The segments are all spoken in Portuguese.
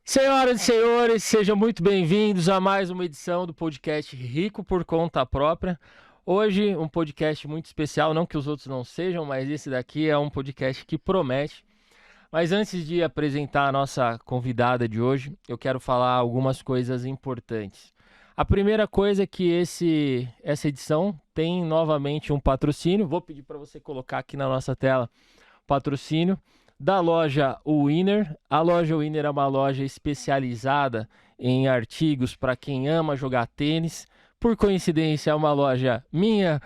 Senhoras e senhores, sejam muito bem-vindos a mais uma edição do podcast Rico por Conta Própria. Hoje, um podcast muito especial, não que os outros não sejam, mas esse daqui é um podcast que promete. Mas antes de apresentar a nossa convidada de hoje, eu quero falar algumas coisas importantes. A primeira coisa é que essa edição tem novamente um patrocínio. Vou pedir para você colocar aqui na nossa tela o patrocínio da loja Winner. A loja Winner é uma loja especializada em artigos para quem ama jogar tênis. Por coincidência, é uma loja minha,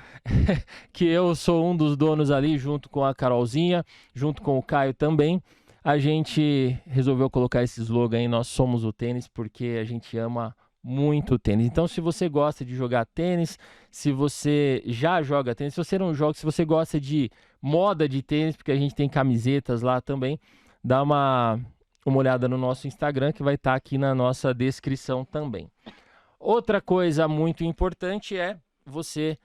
que eu sou um dos donos ali, junto com a Carolzinha, junto com o Caio também. A gente resolveu colocar esse slogan aí, nós somos o tênis, porque a gente ama muito tênis. Então, se você gosta de jogar tênis, se você já joga tênis, se você não joga, se você gosta de moda de tênis, porque a gente tem camisetas lá também, dá uma olhada no nosso Instagram, que vai estar aqui na nossa descrição também. Outra coisa muito importante é você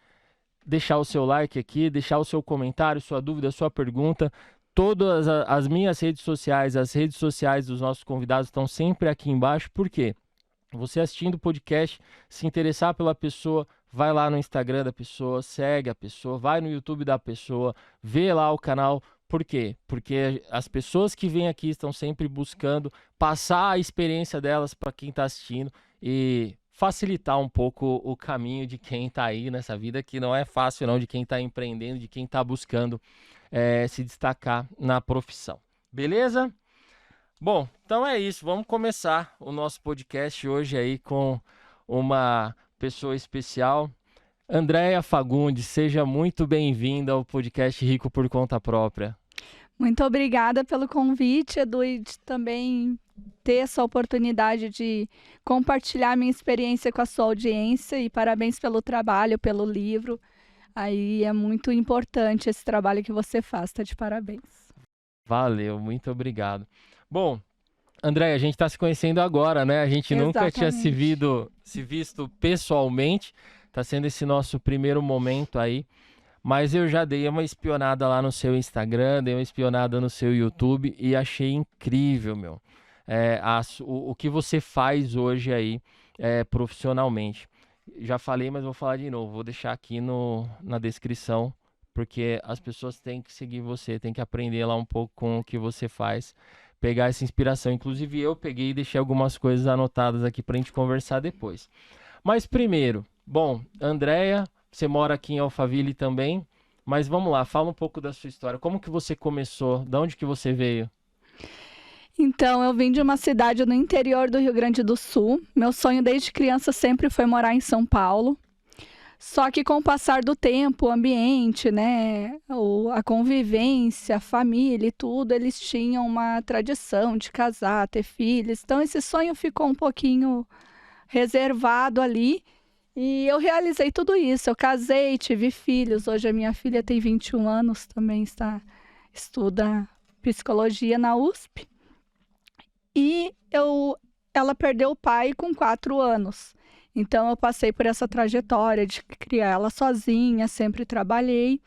deixar o seu like aqui, deixar o seu comentário, sua dúvida, sua pergunta. Todas as minhas redes sociais, as redes sociais dos nossos convidados estão sempre aqui embaixo. Por quê? Você assistindo o podcast, se interessar pela pessoa, vai lá no Instagram da pessoa, segue a pessoa, vai no YouTube da pessoa, vê lá o canal. Por quê? Porque as pessoas que vêm aqui estão sempre buscando passar a experiência delas para quem está assistindo e facilitar um pouco o caminho de quem está aí nessa vida, que não é fácil não, de quem está empreendendo, de quem está buscando se destacar na profissão. Beleza? Bom, então é isso. Vamos começar o nosso podcast hoje aí com uma pessoa especial. Andréia Fagundes, seja muito bem-vinda ao podcast Rico por Conta Própria. Muito obrigada pelo convite, Edu, e de também ter essa oportunidade de compartilhar minha experiência com a sua audiência, e parabéns pelo trabalho, pelo livro. Aí é muito importante esse trabalho que você faz, tá de parabéns. Valeu, muito obrigado. Bom, Andréia, a gente está se conhecendo agora, né? A gente nunca tinha se visto pessoalmente. Está sendo esse nosso primeiro momento aí. Mas eu já dei uma espionada lá no seu Instagram, dei uma espionada no seu YouTube e achei incrível, meu. O que você faz hoje aí profissionalmente. Já falei, mas vou falar de novo. Vou deixar aqui na descrição, porque as pessoas têm que seguir você, têm que aprender lá um pouco com o que você faz, pegar essa inspiração. Inclusive eu peguei e deixei algumas coisas anotadas aqui para a gente conversar depois. Mas primeiro, bom, Andréia, você mora aqui em Alphaville também, mas vamos lá, fala um pouco da sua história. Como que você começou? De onde que você veio? Então, eu vim de uma cidade no interior do Rio Grande do Sul. Meu sonho desde criança sempre foi morar em São Paulo. Só que com o passar do tempo, o ambiente, né, a convivência, a família e tudo, eles tinham uma tradição de casar, ter filhos. Então, esse sonho ficou um pouquinho reservado ali. E eu realizei tudo isso. Eu casei, tive filhos. Hoje a minha filha tem 21 anos, também estuda psicologia na USP. E ela perdeu o pai com 4 anos. Então eu passei por essa trajetória de criar ela sozinha, sempre trabalhei.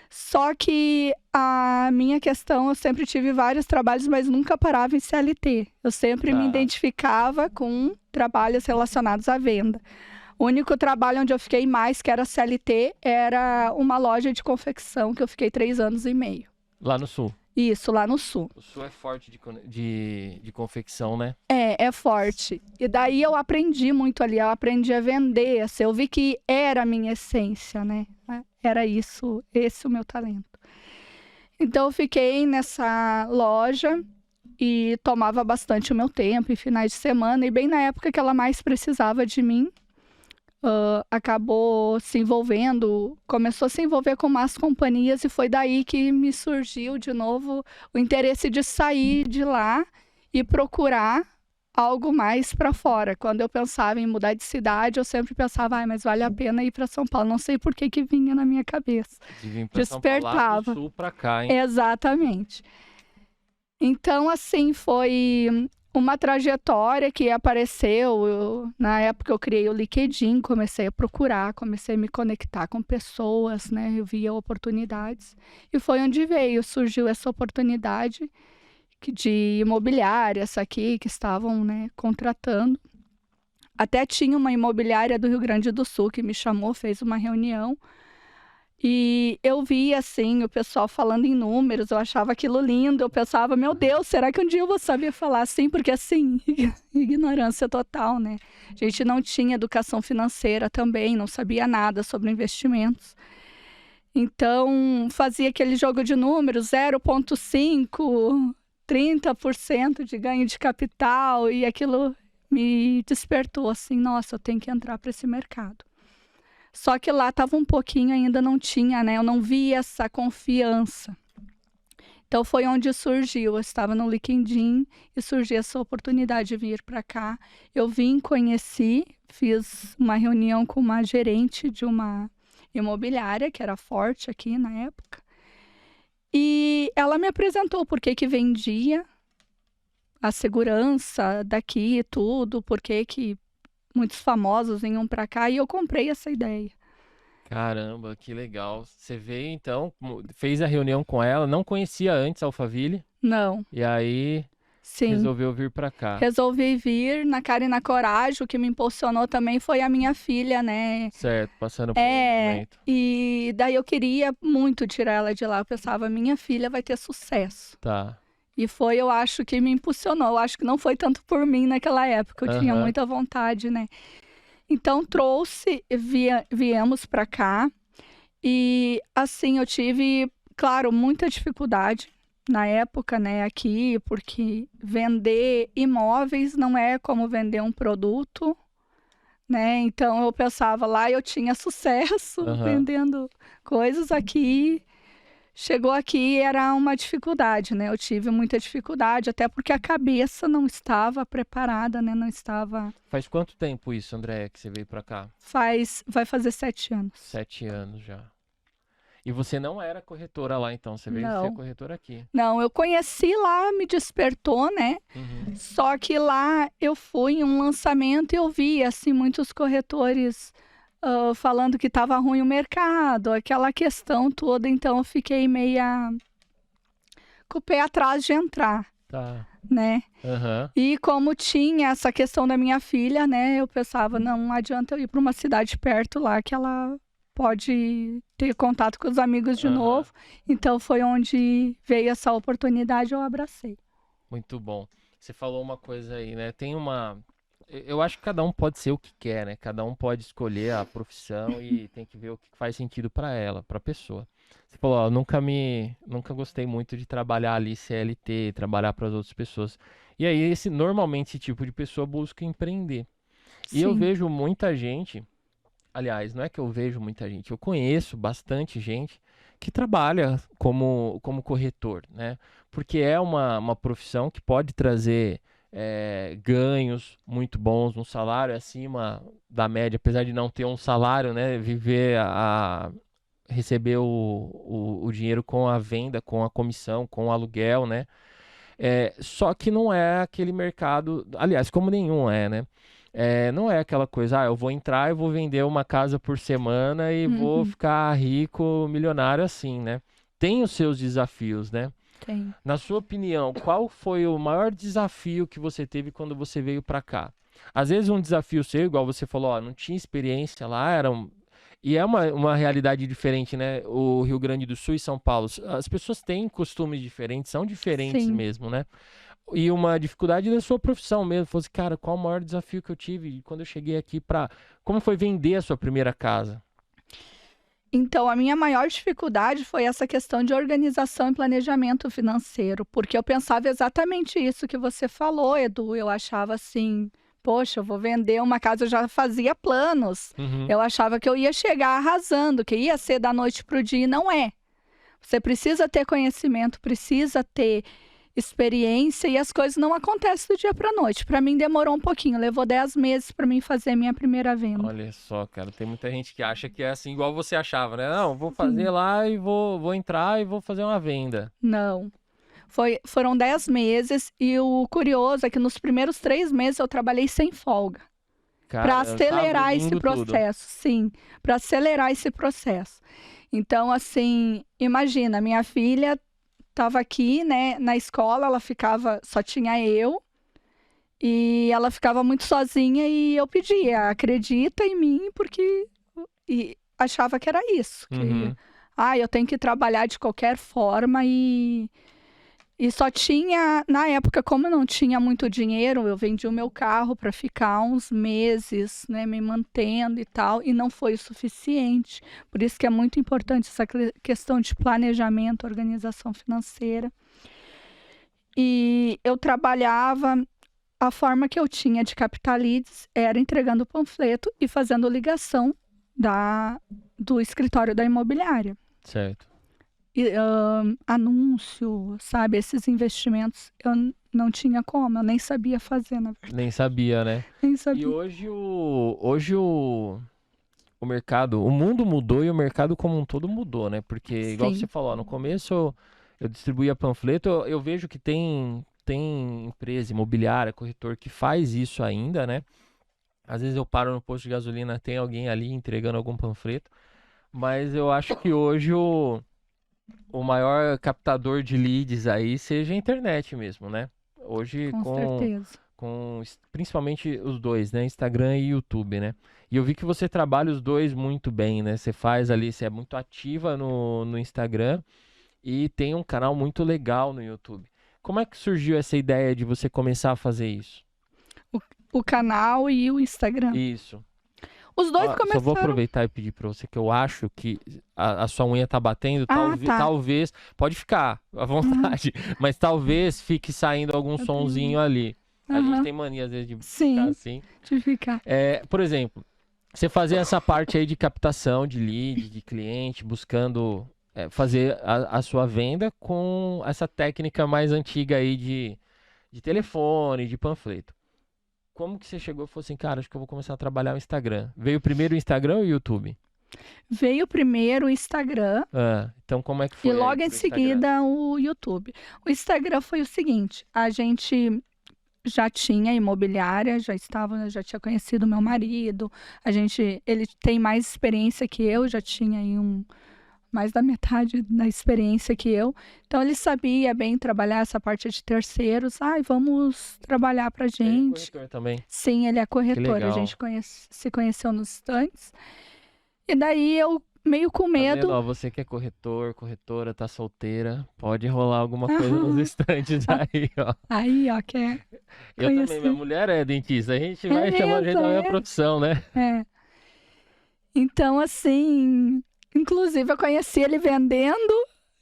Só que a minha questão, eu sempre tive vários trabalhos, mas nunca parava em CLT. Eu sempre me identificava com trabalhos relacionados à venda. O único trabalho onde eu fiquei mais, que era CLT, era uma loja de confecção, que eu fiquei 3 anos e meio. Lá no Sul? Isso, lá no Sul. O Sul é forte de confecção, né? É forte. E daí eu aprendi muito ali, eu aprendi a vender, assim, eu vi que era a minha essência, né? Era isso, esse o meu talento. Então eu fiquei nessa loja e tomava bastante o meu tempo, em finais de semana, e bem na época que ela mais precisava de mim, acabou se envolvendo, começou a se envolver com más companhias, e foi daí que me surgiu de novo o interesse de sair de lá e procurar algo mais para fora. Quando eu pensava em mudar de cidade, eu sempre pensava, mas vale a pena ir para São Paulo. Não sei por que vinha na minha cabeça. Despertava. São Paulo, lá do Sul para cá, hein? Exatamente. Então, assim, foi uma trajetória que apareceu. Na época eu criei o LinkedIn, comecei a procurar, comecei a me conectar com pessoas, né? Eu via oportunidades. E foi onde surgiu essa oportunidade de imobiliárias aqui que estavam, né, contratando. Até tinha uma imobiliária do Rio Grande do Sul que me chamou, fez uma reunião. E eu vi, assim, o pessoal falando em números, eu achava aquilo lindo. Eu pensava, meu Deus, será que um dia eu vou saber falar assim? Porque, assim, ignorância total, né? A gente não tinha educação financeira também, não sabia nada sobre investimentos. Então, fazia aquele jogo de números, 0,5, 30% de ganho de capital, e aquilo me despertou, assim, nossa, eu tenho que entrar para esse mercado. Só que lá estava um pouquinho, ainda não tinha, né? Eu não via essa confiança. Então foi onde surgiu. Eu estava no LinkedIn e surgiu essa oportunidade de vir para cá. Eu vim, conheci, fiz uma reunião com uma gerente de uma imobiliária, que era forte aqui na época. E ela me apresentou por que vendia, a segurança daqui e tudo, por que muitos famosos vinham para cá, e eu comprei essa ideia. Caramba, que legal. Você veio então, fez a reunião com ela, não conhecia antes a Alphaville, Não, e aí sim. resolveu vir pra cá. Resolvi vir na cara e na coragem. O que me impulsionou também foi a minha filha, né? Certo, passando por um momento. E daí eu queria muito tirar ela de lá. Eu pensava, minha filha vai ter sucesso. Tá. E foi, eu acho, que me impulsionou. Eu acho que não foi tanto por mim naquela época. Eu tinha Aham. muita vontade, né? Então, viemos para cá. E, assim, eu tive, claro, muita dificuldade na época, né, aqui, porque vender imóveis não é como vender um produto, né? Então, eu pensava, lá eu tinha sucesso Aham. vendendo coisas, aqui. Chegou aqui, era uma dificuldade, né? Eu tive muita dificuldade, até porque a cabeça não estava preparada, né? Não estava... Faz quanto tempo isso, André, que você veio pra cá? Vai fazer 7 anos. 7 anos já. E você não era corretora lá, então? Você veio Não. ser corretora aqui. Não, eu conheci lá, me despertou, né? Uhum. Só que lá eu fui em um lançamento e eu vi, assim, muitos corretores falando que estava ruim o mercado, aquela questão toda. Então eu fiquei meia com o pé atrás de entrar, Tá. né? Aham. E como tinha essa questão da minha filha, né? Eu pensava, não adianta eu ir para uma cidade perto lá que ela pode ter contato com os amigos de Aham. novo. Então foi onde veio essa oportunidade, eu abracei. Muito bom. Você falou uma coisa aí, né? Eu acho que cada um pode ser o que quer, né? Cada um pode escolher a profissão e tem que ver o que faz sentido pra ela, pra pessoa. Você falou, ó, nunca gostei muito de trabalhar ali CLT, trabalhar para as outras pessoas. E aí, normalmente, esse tipo de pessoa busca empreender. E eu Sim. vejo muita gente, aliás, não é que eu vejo muita gente, eu conheço bastante gente que trabalha como corretor, né? Porque é uma profissão que pode trazer ganhos muito bons, um salário acima da média, apesar de não ter um salário, né? Receber o dinheiro com a venda, com a comissão, com o aluguel, né? Só que não é aquele mercado, aliás, como nenhum né? Não é aquela coisa, eu vou entrar e vou vender uma casa por semana e vou ficar rico, milionário assim, né? Tem os seus desafios, né? Tem. Na sua opinião, qual foi o maior desafio que você teve quando você veio para cá? Às vezes um desafio seu, igual você falou, não tinha experiência lá, e é uma realidade diferente, né? O Rio Grande do Sul e São Paulo, as pessoas têm costumes diferentes, são diferentes Sim. mesmo, né? E uma dificuldade da sua profissão mesmo. Fosse, cara, qual o maior desafio que eu tive quando eu cheguei aqui como foi vender a sua primeira casa? Então, a minha maior dificuldade foi essa questão de organização e planejamento financeiro, porque eu pensava exatamente isso que você falou, Edu. Eu achava assim, poxa, eu vou vender uma casa, eu já fazia planos. Uhum. Eu achava que eu ia chegar arrasando, que ia ser da noite para o dia, e não é. Você precisa ter conhecimento, precisa ter experiência, e as coisas não acontecem do dia para noite. Para mim demorou um pouquinho, levou 10 meses para mim fazer minha primeira venda. Olha só, cara, tem muita gente que acha que é assim, igual você achava, né? Não, vou fazer lá e vou entrar e vou fazer uma venda. Não. Foram 10 meses, e o curioso é que nos primeiros 3 meses eu trabalhei sem folga. Para acelerar esse processo, sim, para acelerar esse processo. Então, assim, imagina, minha filha estava aqui, né, na escola, só tinha eu, e ela ficava muito sozinha e eu pedia, acredita em mim, porque e achava que era isso, que Uhum. eu tenho que trabalhar de qualquer forma e só tinha, na época, como eu não tinha muito dinheiro, eu vendi o meu carro para ficar uns meses, né, me mantendo e tal, e não foi o suficiente. Por isso que é muito importante essa questão de planejamento, organização financeira. E eu trabalhava, a forma que eu tinha de captar leads era entregando o panfleto e fazendo ligação do escritório da imobiliária. Certo. Anúncio, sabe? Esses investimentos eu não tinha como, eu nem sabia fazer, na verdade. Nem sabia, né? Nem E sabia. hoje o mercado, o mundo mudou e o mercado como um todo mudou, né? Porque, igual Sim. você falou, no começo eu distribuía panfleto, eu vejo que tem empresa imobiliária, corretor que faz isso ainda, né? Às vezes eu paro no posto de gasolina, tem alguém ali entregando algum panfleto, mas eu acho que hoje o maior captador de leads aí seja a internet mesmo, né? Hoje Com certeza. principalmente os dois, né? Instagram e YouTube, né? E eu vi que você trabalha os dois muito bem, né? Você faz ali, você é muito ativa no Instagram e tem um canal muito legal no YouTube. Como é que surgiu essa ideia de você começar a fazer isso? O canal e o Instagram. Isso. Os dois Só vou começaram. aproveitar e pedir pra você que eu acho que a sua unha tá batendo, Ah, tá. talvez, pode ficar à vontade, mas talvez fique saindo algum Eu sonzinho tenho- ali. A gente Aham. tem mania às vezes de ficar Sim, assim. de ficar. Por exemplo, você fazer essa parte aí de captação de lead, de cliente, buscando fazer a sua venda com essa técnica mais antiga aí de telefone, de panfleto. Como que você chegou e falou assim, cara, acho que eu vou começar a trabalhar o Instagram? Veio primeiro o Instagram ou o YouTube? Veio primeiro o Instagram Então como é que foi e aí logo em pro Instagram? seguida o YouTube. O Instagram foi o seguinte, a gente já tinha imobiliária, já tinha conhecido meu marido, ele tem mais experiência que eu, já tinha aí mais da metade da experiência que eu. Então ele sabia bem trabalhar essa parte de terceiros. Vamos trabalhar pra Ele é gente. corretor também. Sim, ele é corretor. legal. A gente se conheceu nos estantes. E daí eu meio com Tá medo. vendo? Ó, você que é corretor, corretora, tá solteira, pode rolar alguma coisa nos estantes aí, ó. Aí, ó, quer Eu também, conhecer. minha mulher é dentista, a gente vai chamar a gente da minha profissão, né? É. Então, assim, inclusive eu conheci ele vendendo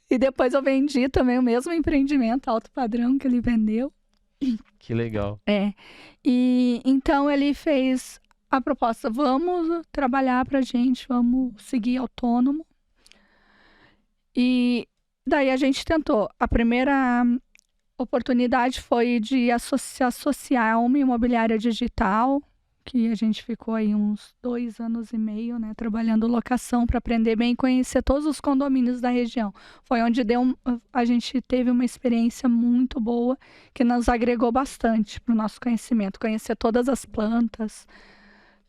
e depois eu vendi também o mesmo empreendimento alto padrão que ele vendeu. Que legal. E então ele fez a proposta, vamos trabalhar pra gente, vamos seguir autônomo. E daí a gente tentou. A primeira oportunidade foi de se associar a uma imobiliária digital, que a gente ficou aí uns 2 anos e meio, né, trabalhando locação para aprender bem e conhecer todos os condomínios da região. Foi onde a gente teve uma experiência muito boa, que nos agregou bastante para o nosso conhecimento. Conhecer todas as plantas,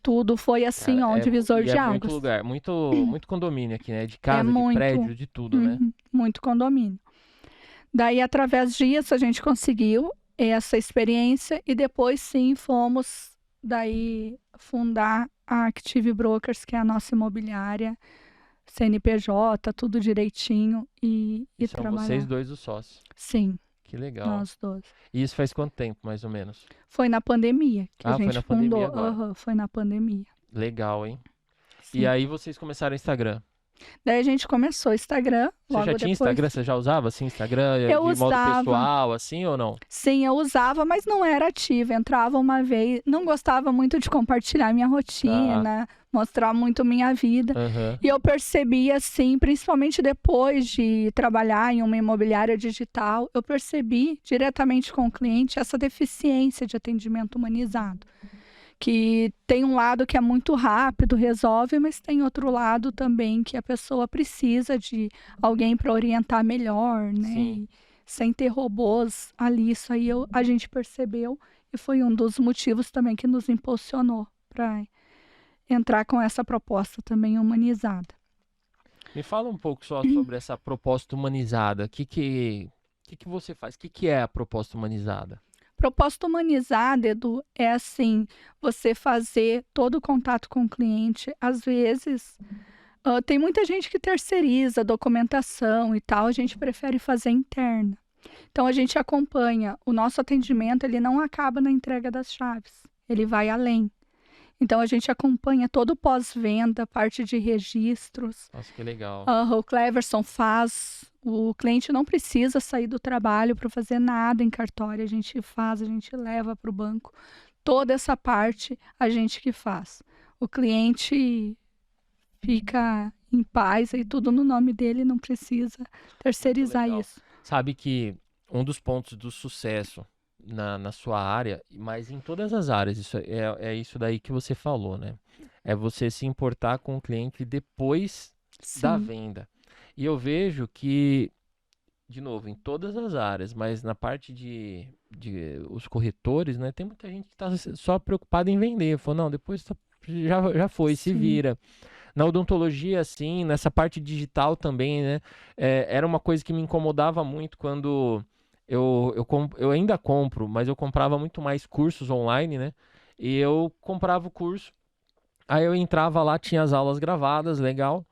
tudo foi assim, Cara, ó, um divisor de muito águas. lugar, muito condomínio aqui, né? De casa, de muito. prédio, de tudo, né? Muito condomínio. Daí, através disso, a gente conseguiu essa experiência e depois, sim, fomos daí fundar a Active Brokers, que é a nossa imobiliária, CNPJ, tudo direitinho e São trabalhar. vocês dois os sócios. Sim, Que legal. nós dois. E isso faz quanto tempo, mais ou menos? Foi na pandemia que a foi gente na pandemia fundou. agora. Foi na pandemia. Legal, hein? Sim. E aí vocês começaram o Instagram. Daí a gente começou o Instagram. Você logo já tinha depois. Instagram? Você já usava assim Instagram Eu de modo usava. pessoal, assim ou não? Sim, eu usava, mas não era ativa. Entrava uma vez, não gostava muito de compartilhar minha rotina, mostrar muito minha vida. Aham. E eu percebi assim, principalmente depois de trabalhar em uma imobiliária digital, eu percebi diretamente com o cliente essa deficiência de atendimento humanizado. Que tem um lado que é muito rápido, resolve, mas tem outro lado também que a pessoa precisa de alguém para orientar melhor, né? Sim. E sem ter robôs ali, isso aí a gente percebeu e foi um dos motivos também que nos impulsionou para entrar com essa proposta também humanizada. Me fala um pouco só sobre essa proposta humanizada. O que você faz? O que é a proposta humanizada? Proposta humanizada, Edu, é assim, você fazer todo o contato com o cliente. Às vezes, tem muita gente que terceiriza documentação e tal, a gente prefere fazer interna. Então, a gente acompanha. O nosso atendimento, ele não acaba na entrega das chaves, ele vai além. Então, a gente acompanha todo o pós-venda, parte de registros. Nossa, que legal. O Cleverson faz. O cliente não precisa sair do trabalho para fazer nada em cartório. A gente faz, a gente leva para o banco. Toda essa parte, a gente que faz. O cliente fica em paz e tudo no nome dele, não precisa terceirizar legal. isso. Sabe que um dos pontos do sucesso na sua área, mas em todas as áreas, é isso daí que você falou, né? É você se importar com o cliente depois da Sim, venda. E eu vejo que, de novo, em todas as áreas, mas na parte de os corretores, né? Tem muita gente que está só preocupada em vender. Falou, não, depois já foi, se sim, vira. Na odontologia, assim, nessa parte digital também, né? Era uma coisa que me incomodava muito quando eu ainda compro, mas eu comprava muito mais cursos online, né? E eu comprava o curso, aí eu entrava lá, tinha as aulas gravadas, legal,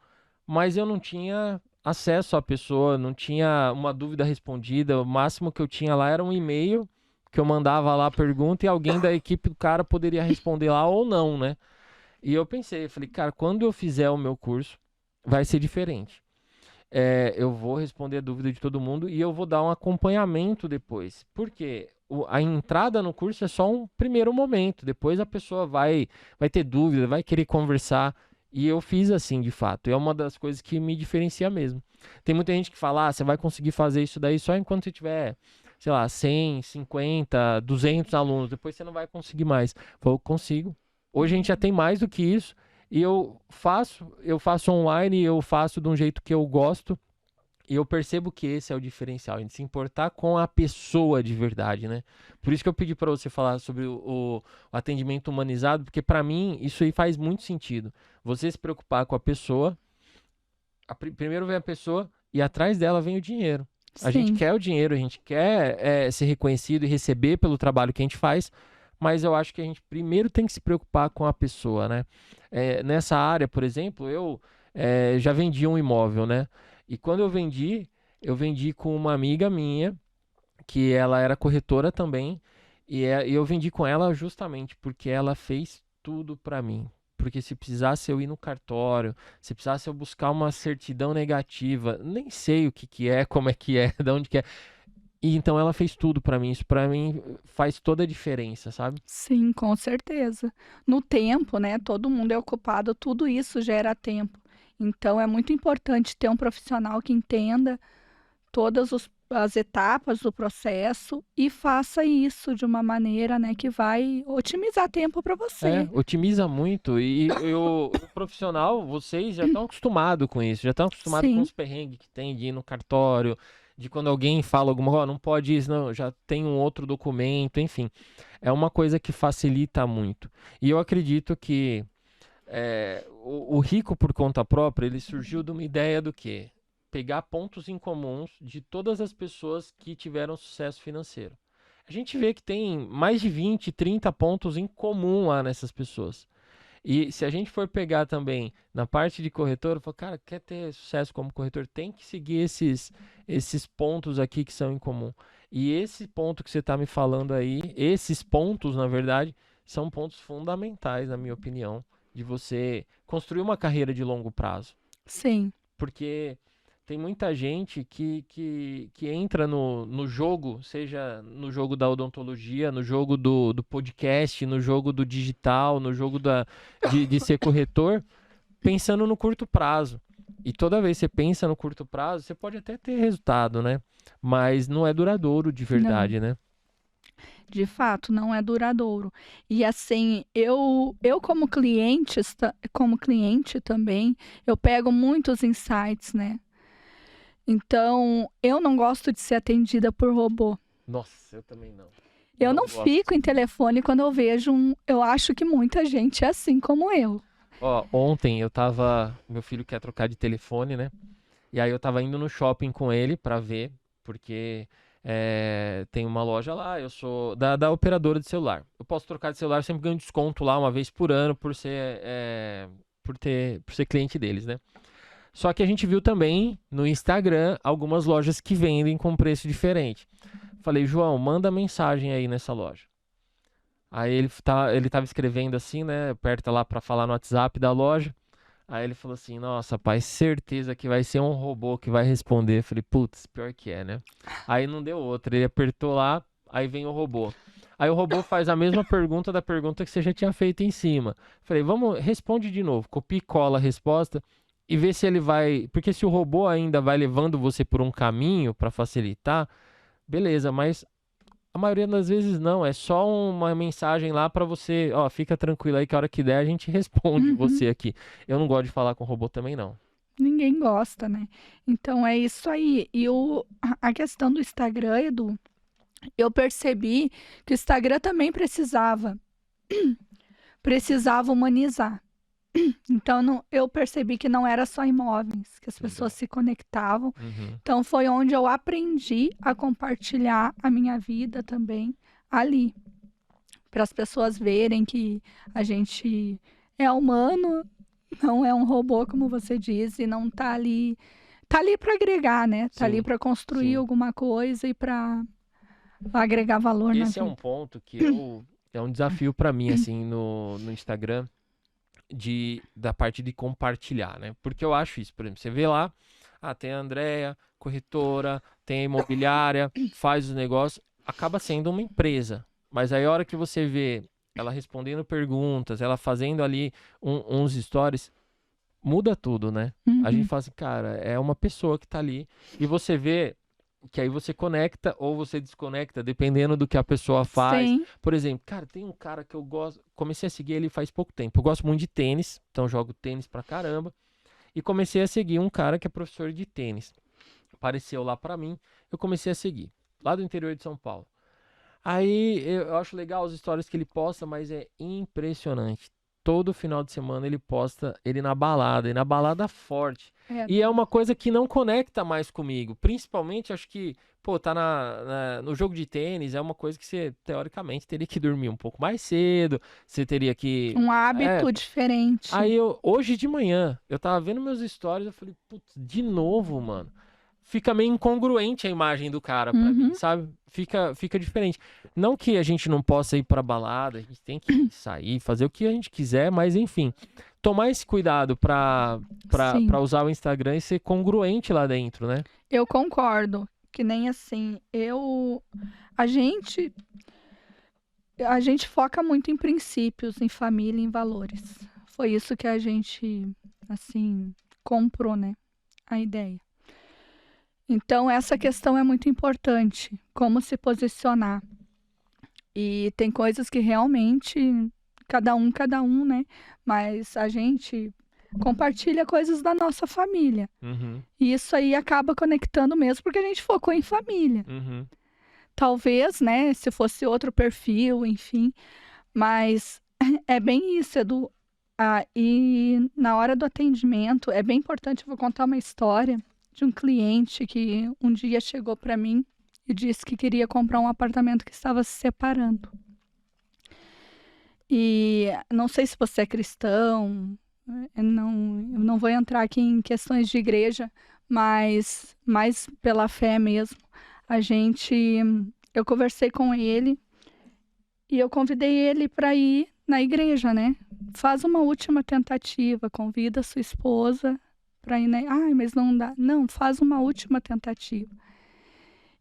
mas eu não tinha acesso à pessoa, não tinha uma dúvida respondida. O máximo que eu tinha lá era um e-mail que eu mandava lá a pergunta e alguém da equipe do cara poderia responder lá ou não, né? E eu pensei, eu falei, cara, quando eu fizer o meu curso, vai ser diferente. Eu vou responder a dúvida de todo mundo e eu vou dar um acompanhamento depois. Porque a entrada no curso é só um primeiro momento. Depois a pessoa vai ter dúvida, vai querer conversar. E eu fiz assim, de fato. É uma das coisas que me diferencia mesmo. Tem muita gente que fala, você vai conseguir fazer isso daí só enquanto você tiver, sei lá, 100, 50, 200 alunos. Depois você não vai conseguir mais. Eu consigo. Hoje a gente já tem mais do que isso. E eu faço online, eu faço de um jeito que eu gosto, e eu percebo que esse é o diferencial, a gente se importar com a pessoa de verdade, né? Por isso que eu pedi para você falar sobre o atendimento humanizado, porque para mim isso aí faz muito sentido. Você se preocupar com a pessoa, primeiro vem a pessoa e atrás dela vem o dinheiro. A gente sim, quer o dinheiro, a gente quer ser reconhecido e receber pelo trabalho que a gente faz, mas eu acho que a gente primeiro tem que se preocupar com a pessoa, né? Nessa área, por exemplo, eu já vendi um imóvel, né? E quando eu vendi com uma amiga minha, que ela era corretora também, e eu vendi com ela justamente porque ela fez tudo para mim. Porque se precisasse eu ir no cartório, se precisasse eu buscar uma certidão negativa, nem sei o que que é, como é que é, de onde que é. E então ela fez tudo para mim. Isso para mim faz toda a diferença, sabe? sim, com certeza. No tempo, né? Todo mundo é ocupado, tudo isso gera tempo. Então, é muito importante ter um profissional que entenda todas as etapas do processo e faça isso de uma maneira, né, que vai otimizar tempo para você. Otimiza muito o profissional, vocês já estão acostumados com isso, já estão acostumados com Sim, os perrengues que tem de ir no cartório, de quando alguém fala alguma coisa, não pode isso, não, já tem um outro documento, enfim. É uma coisa que facilita muito. E eu acredito que o rico por conta própria, ele surgiu de uma ideia do quê? Pegar pontos em comuns de todas as pessoas que tiveram sucesso financeiro. A gente vê que tem mais de 20, 30 pontos em comum lá nessas pessoas. E se a gente for pegar também na parte de corretor, eu falo, cara, quer ter sucesso como corretor, tem que seguir esses pontos aqui que são em comum. E esse ponto que você está me falando aí, esses pontos, na verdade, são pontos fundamentais, na minha opinião, de você construir uma carreira de longo prazo. sim, Porque tem muita gente que entra no jogo, seja no jogo da odontologia, no jogo do podcast, no jogo do digital, no jogo de ser corretor, pensando no curto prazo. E toda vez que você pensa no curto prazo, você pode até ter resultado, né? Mas não é duradouro de não. verdade, né? De fato, não é duradouro. E assim, eu como cliente também, eu pego muitos insights, né? Então, eu não gosto de ser atendida por robô. Nossa, eu também não. Eu Não não gosto. fico em telefone quando eu vejo eu acho que muita gente é assim como eu. Ó, ontem meu filho quer trocar de telefone, né? E aí eu tava indo no shopping com ele pra ver, porque tem uma loja lá, eu sou da operadora de celular. Eu posso trocar de celular, eu sempre ganho desconto lá uma vez por ano por ser cliente deles, né? Só que a gente viu também no Instagram algumas lojas que vendem com preço diferente. Falei, João, manda mensagem aí nessa loja. Aí ele tava escrevendo assim, né? Aperta lá pra falar no WhatsApp da loja. Aí ele falou assim, nossa, pai, certeza que vai ser um robô que vai responder. Falei, putz, pior que é, né? Aí não deu outra, ele apertou lá, aí vem o robô. Aí o robô faz a mesma pergunta da pergunta que você já tinha feito em cima. Falei, responde de novo, copia e cola a resposta e vê se ele vai... Porque se o robô ainda vai levando você por um caminho para facilitar, beleza, mas a maioria das vezes não, é só uma mensagem lá pra você, ó, fica tranquilo aí que a hora que der a gente responde Uhum. você aqui. Eu não gosto de falar com robô também não. Ninguém gosta, né? Então é isso aí. E a questão do Instagram, Edu, eu percebi que o Instagram também precisava humanizar. Então eu percebi que não era só imóveis, que as pessoas Legal. se conectavam. Uhum. Então foi onde eu aprendi a compartilhar a minha vida também ali, para as pessoas verem que a gente é humano, não é um robô, como você diz, e não tá ali para agregar, né? Tá ali Sim, para construir sim. alguma coisa e para agregar valor na Esse é um vida. ponto que é um desafio pra mim, assim, no Instagram, da parte de compartilhar, né? Porque eu acho isso, por exemplo, você vê lá, tem a Andrea, corretora, tem a imobiliária, faz os negócios, acaba sendo uma empresa. Mas aí a hora que você vê ela respondendo perguntas, ela fazendo ali uns stories, muda tudo, né? A gente Uhum. fala assim, cara, é uma pessoa que tá ali e você vê que aí você conecta ou você desconecta, dependendo do que a pessoa faz. Sim. Por exemplo, cara, tem um cara que eu gosto, comecei a seguir ele faz pouco tempo. Eu gosto muito de tênis, então jogo tênis pra caramba. E comecei a seguir um cara que é professor de tênis. Apareceu lá pra mim, eu comecei a seguir, lá do interior de São Paulo. Aí eu acho legal as histórias que ele posta, mas é impressionante. Todo final de semana ele posta ele na balada, e na balada forte. É, E é uma coisa que não conecta mais comigo. Principalmente, acho que, pô, tá no jogo de tênis, é uma coisa que você, teoricamente, teria que dormir um pouco mais cedo. Você teria que. um É. hábito diferente. Aí hoje de manhã, eu tava vendo meus stories, eu falei, putz, de novo, mano. Fica meio incongruente a imagem do cara pra mim, Uhum. sabe? Fica diferente. Não que a gente não possa ir pra balada, a gente tem que sair, fazer o que a gente quiser, mas enfim, tomar esse cuidado pra Sim, usar o Instagram e ser congruente lá dentro, né? eu concordo. Que nem assim, a gente, a gente foca muito em princípios, em família, em valores. Foi isso que a gente, assim, comprou, né? A ideia. Então, essa questão é muito importante, como se posicionar. E tem coisas que realmente, cada um, né? Mas a gente compartilha coisas da nossa família. Uhum, E isso aí acaba conectando mesmo, porque a gente focou em família. uhum, Talvez, né, se fosse outro perfil, enfim. Mas é bem isso, Edu. E na hora do atendimento, é bem importante, eu vou contar uma história de um cliente que um dia chegou para mim e disse que queria comprar um apartamento que estava se separando. E não sei se você é cristão, eu não vou entrar aqui em questões de igreja, mas mais pela fé mesmo. A gente, eu conversei com ele e eu convidei ele para ir na igreja, né? Faz uma última tentativa, convida a sua esposa para ir, né? Ai, mas não dá. Não, faz uma última tentativa.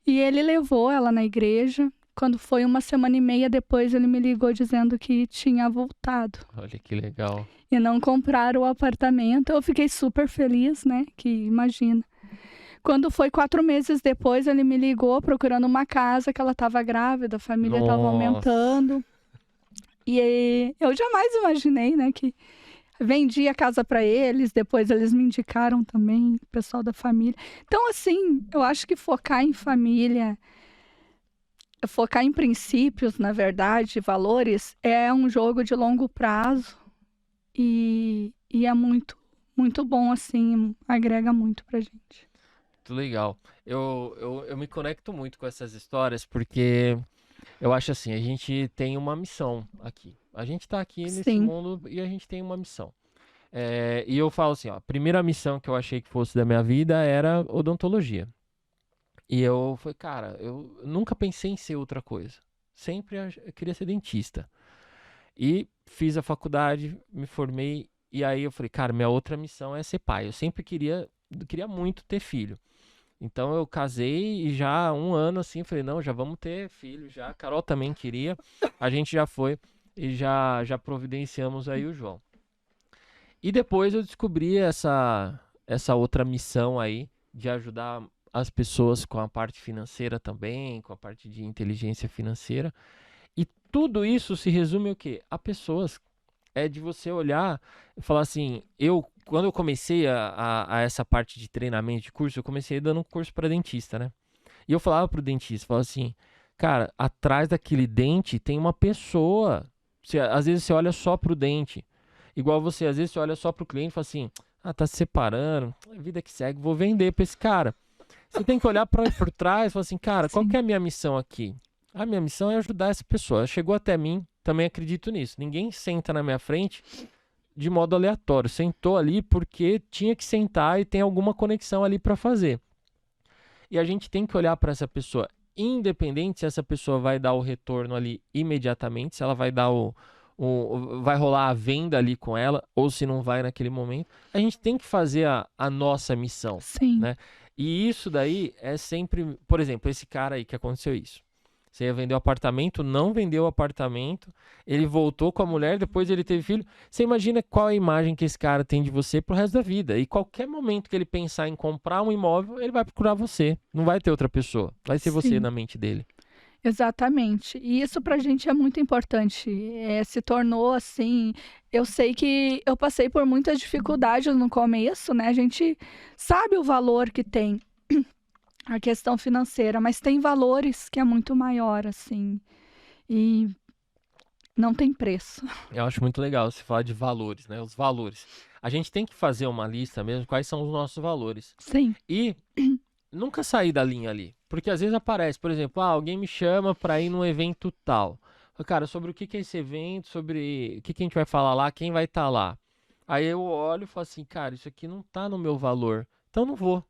E ele levou ela na igreja. Quando foi uma semana e meia depois, ele me ligou dizendo que tinha voltado olha que legal. e não compraram o apartamento. Eu fiquei super feliz, né? Que imagina. Quando foi 4 meses depois, ele me ligou procurando uma casa que ela estava grávida, a família estava Nossa. aumentando. E eu jamais imaginei, né, que vendi a casa para eles, depois eles me indicaram também, o pessoal da família. Então, assim, eu acho que focar em família, focar em princípios, na verdade, valores, é um jogo de longo prazo e é muito, muito bom, assim, agrega muito pra gente. Muito legal. Eu me conecto muito com essas histórias porque eu acho assim, a gente tem uma missão aqui. A gente tá aqui nesse Sim, mundo e a gente tem uma missão. E eu falo assim, ó, a primeira missão que eu achei que fosse da minha vida era odontologia. E eu falei, cara, eu nunca pensei em ser outra coisa. Sempre eu queria ser dentista. E fiz a faculdade, me formei, e aí eu falei, cara, minha outra missão é ser pai. Eu sempre queria muito ter filho. Então eu casei e já há um ano assim, falei, não, já vamos ter filho, já. A Carol também queria, a gente já foi e já providenciamos aí o João. E depois eu descobri essa outra missão aí de ajudar as pessoas com a parte financeira também, com a parte de inteligência financeira. E tudo isso se resume ao quê? A pessoas. É de você olhar e falar assim, quando eu comecei a essa parte de treinamento de curso, eu comecei dando um curso para dentista, né? E eu falava pro dentista, falava assim, cara, atrás daquele dente tem uma pessoa. Às vezes você olha só pro dente. Igual você, às vezes você olha só pro cliente e fala assim, tá se separando, a vida que segue, vou vender pra esse cara. Você tem que olhar por trás e falar assim, cara, qual sim, que é a minha missão aqui? A minha missão é ajudar essa pessoa. Ela chegou até mim, também acredito nisso. Ninguém senta na minha frente de modo aleatório. Sentou ali porque tinha que sentar e tem alguma conexão ali para fazer. E a gente tem que olhar para essa pessoa, independente se essa pessoa vai dar o retorno ali imediatamente, se ela vai dar vai rolar a venda ali com ela, ou se não vai naquele momento. A gente tem que fazer a nossa missão, sim, né? E isso daí é sempre, por exemplo, esse cara aí que aconteceu isso. Você ia vender o apartamento, não vendeu o apartamento, ele voltou com a mulher, depois ele teve filho. Você imagina qual é a imagem que esse cara tem de você pro resto da vida. E qualquer momento que ele pensar em comprar um imóvel, ele vai procurar você. Não vai ter outra pessoa. Vai ser você sim. na mente dele. Exatamente. E isso pra gente é muito importante. Se tornou assim. Eu sei que eu passei por muitas dificuldades no começo, né? A gente sabe o valor que tem a questão financeira, mas tem valores que é muito maior, assim. E não tem preço. Eu acho muito legal você falar de valores, né? Os valores. A gente tem que fazer uma lista mesmo, quais são os nossos valores. Sim, E nunca sair da linha ali. Porque às vezes aparece, por exemplo, alguém me chama pra ir num evento tal. Cara, sobre o que que é esse evento, sobre o que que a gente vai falar lá, quem vai estar lá. Aí eu olho e falo assim, cara, isso aqui não tá no meu valor. Então não vou.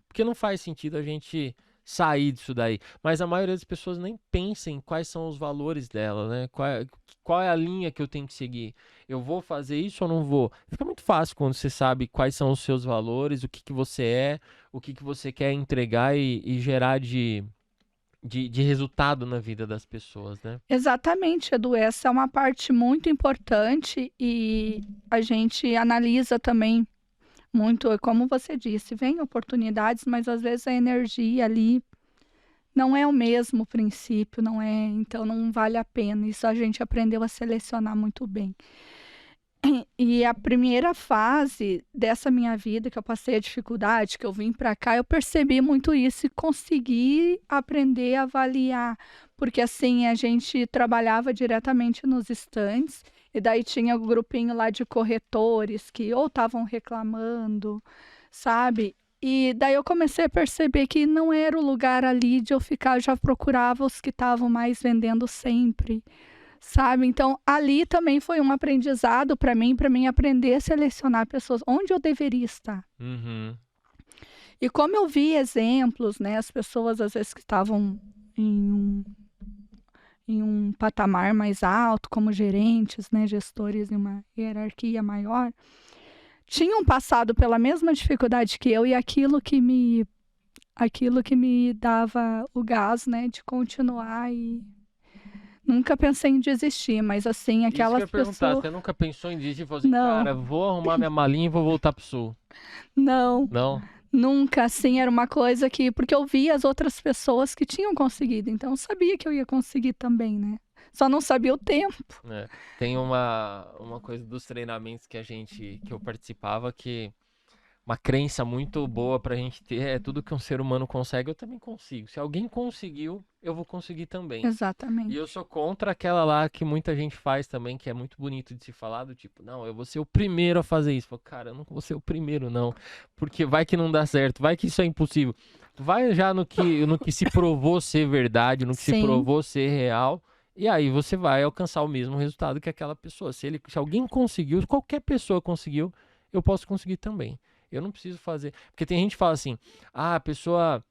Porque não faz sentido a gente sair disso daí. Mas a maioria das pessoas nem pensa em quais são os valores dela, né? Qual é a linha que eu tenho que seguir? Eu vou fazer isso ou não vou? Fica muito fácil quando você sabe quais são os seus valores, o que que você é, o que que você quer entregar e gerar de resultado na vida das pessoas, né? exatamente, Edu. Essa é uma parte muito importante e a gente analisa também muito, como você disse, vem oportunidades, mas às vezes a energia ali não é o mesmo princípio, não é, então não vale a pena. Isso a gente aprendeu a selecionar muito bem. E a primeira fase dessa minha vida, que eu passei a dificuldade, que eu vim para cá, eu percebi muito isso e consegui aprender a avaliar, porque assim a gente trabalhava diretamente nos estandes, e daí tinha o grupinho lá de corretores que ou estavam reclamando, sabe? E daí eu comecei a perceber que não era o lugar ali de eu ficar, eu já procurava os que estavam mais vendendo sempre, sabe? Então, ali também foi um aprendizado para mim aprender a selecionar pessoas onde eu deveria estar. Uhum. E como eu vi exemplos, né, as pessoas às vezes que estavam em um, em um patamar mais alto, como gerentes, né, gestores em uma hierarquia maior, tinham passado pela mesma dificuldade que eu e aquilo que me dava o gás, né, de continuar e nunca pensei em desistir, mas assim, Isso que eu aquelas ia perguntar, pessoas. você nunca pensou em desistir e falou assim, Não, cara, vou arrumar minha malinha e vou voltar pro sul? não, Não? nunca. Assim, era uma coisa que. Porque eu via as outras pessoas que tinham conseguido, então eu sabia que eu ia conseguir também, né? Só não sabia o tempo. É. Tem uma coisa dos treinamentos que eu participava que uma crença muito boa pra gente ter, é tudo que um ser humano consegue, eu também consigo. Se alguém conseguiu, eu vou conseguir também. E eu Exatamente. sou contra aquela lá que muita gente faz também, que é muito bonito de se falar, do tipo, não, eu vou ser o primeiro a fazer isso. Falo, cara, eu não vou ser o primeiro, não. Porque vai que não dá certo, vai que isso é impossível. Vai já no que se provou ser verdade, no que se Sim, provou ser real, e aí você vai alcançar o mesmo resultado que aquela pessoa. Se alguém conseguiu, qualquer pessoa conseguiu, eu posso conseguir também. Eu não preciso fazer. Porque tem gente que fala assim, ah, a pessoa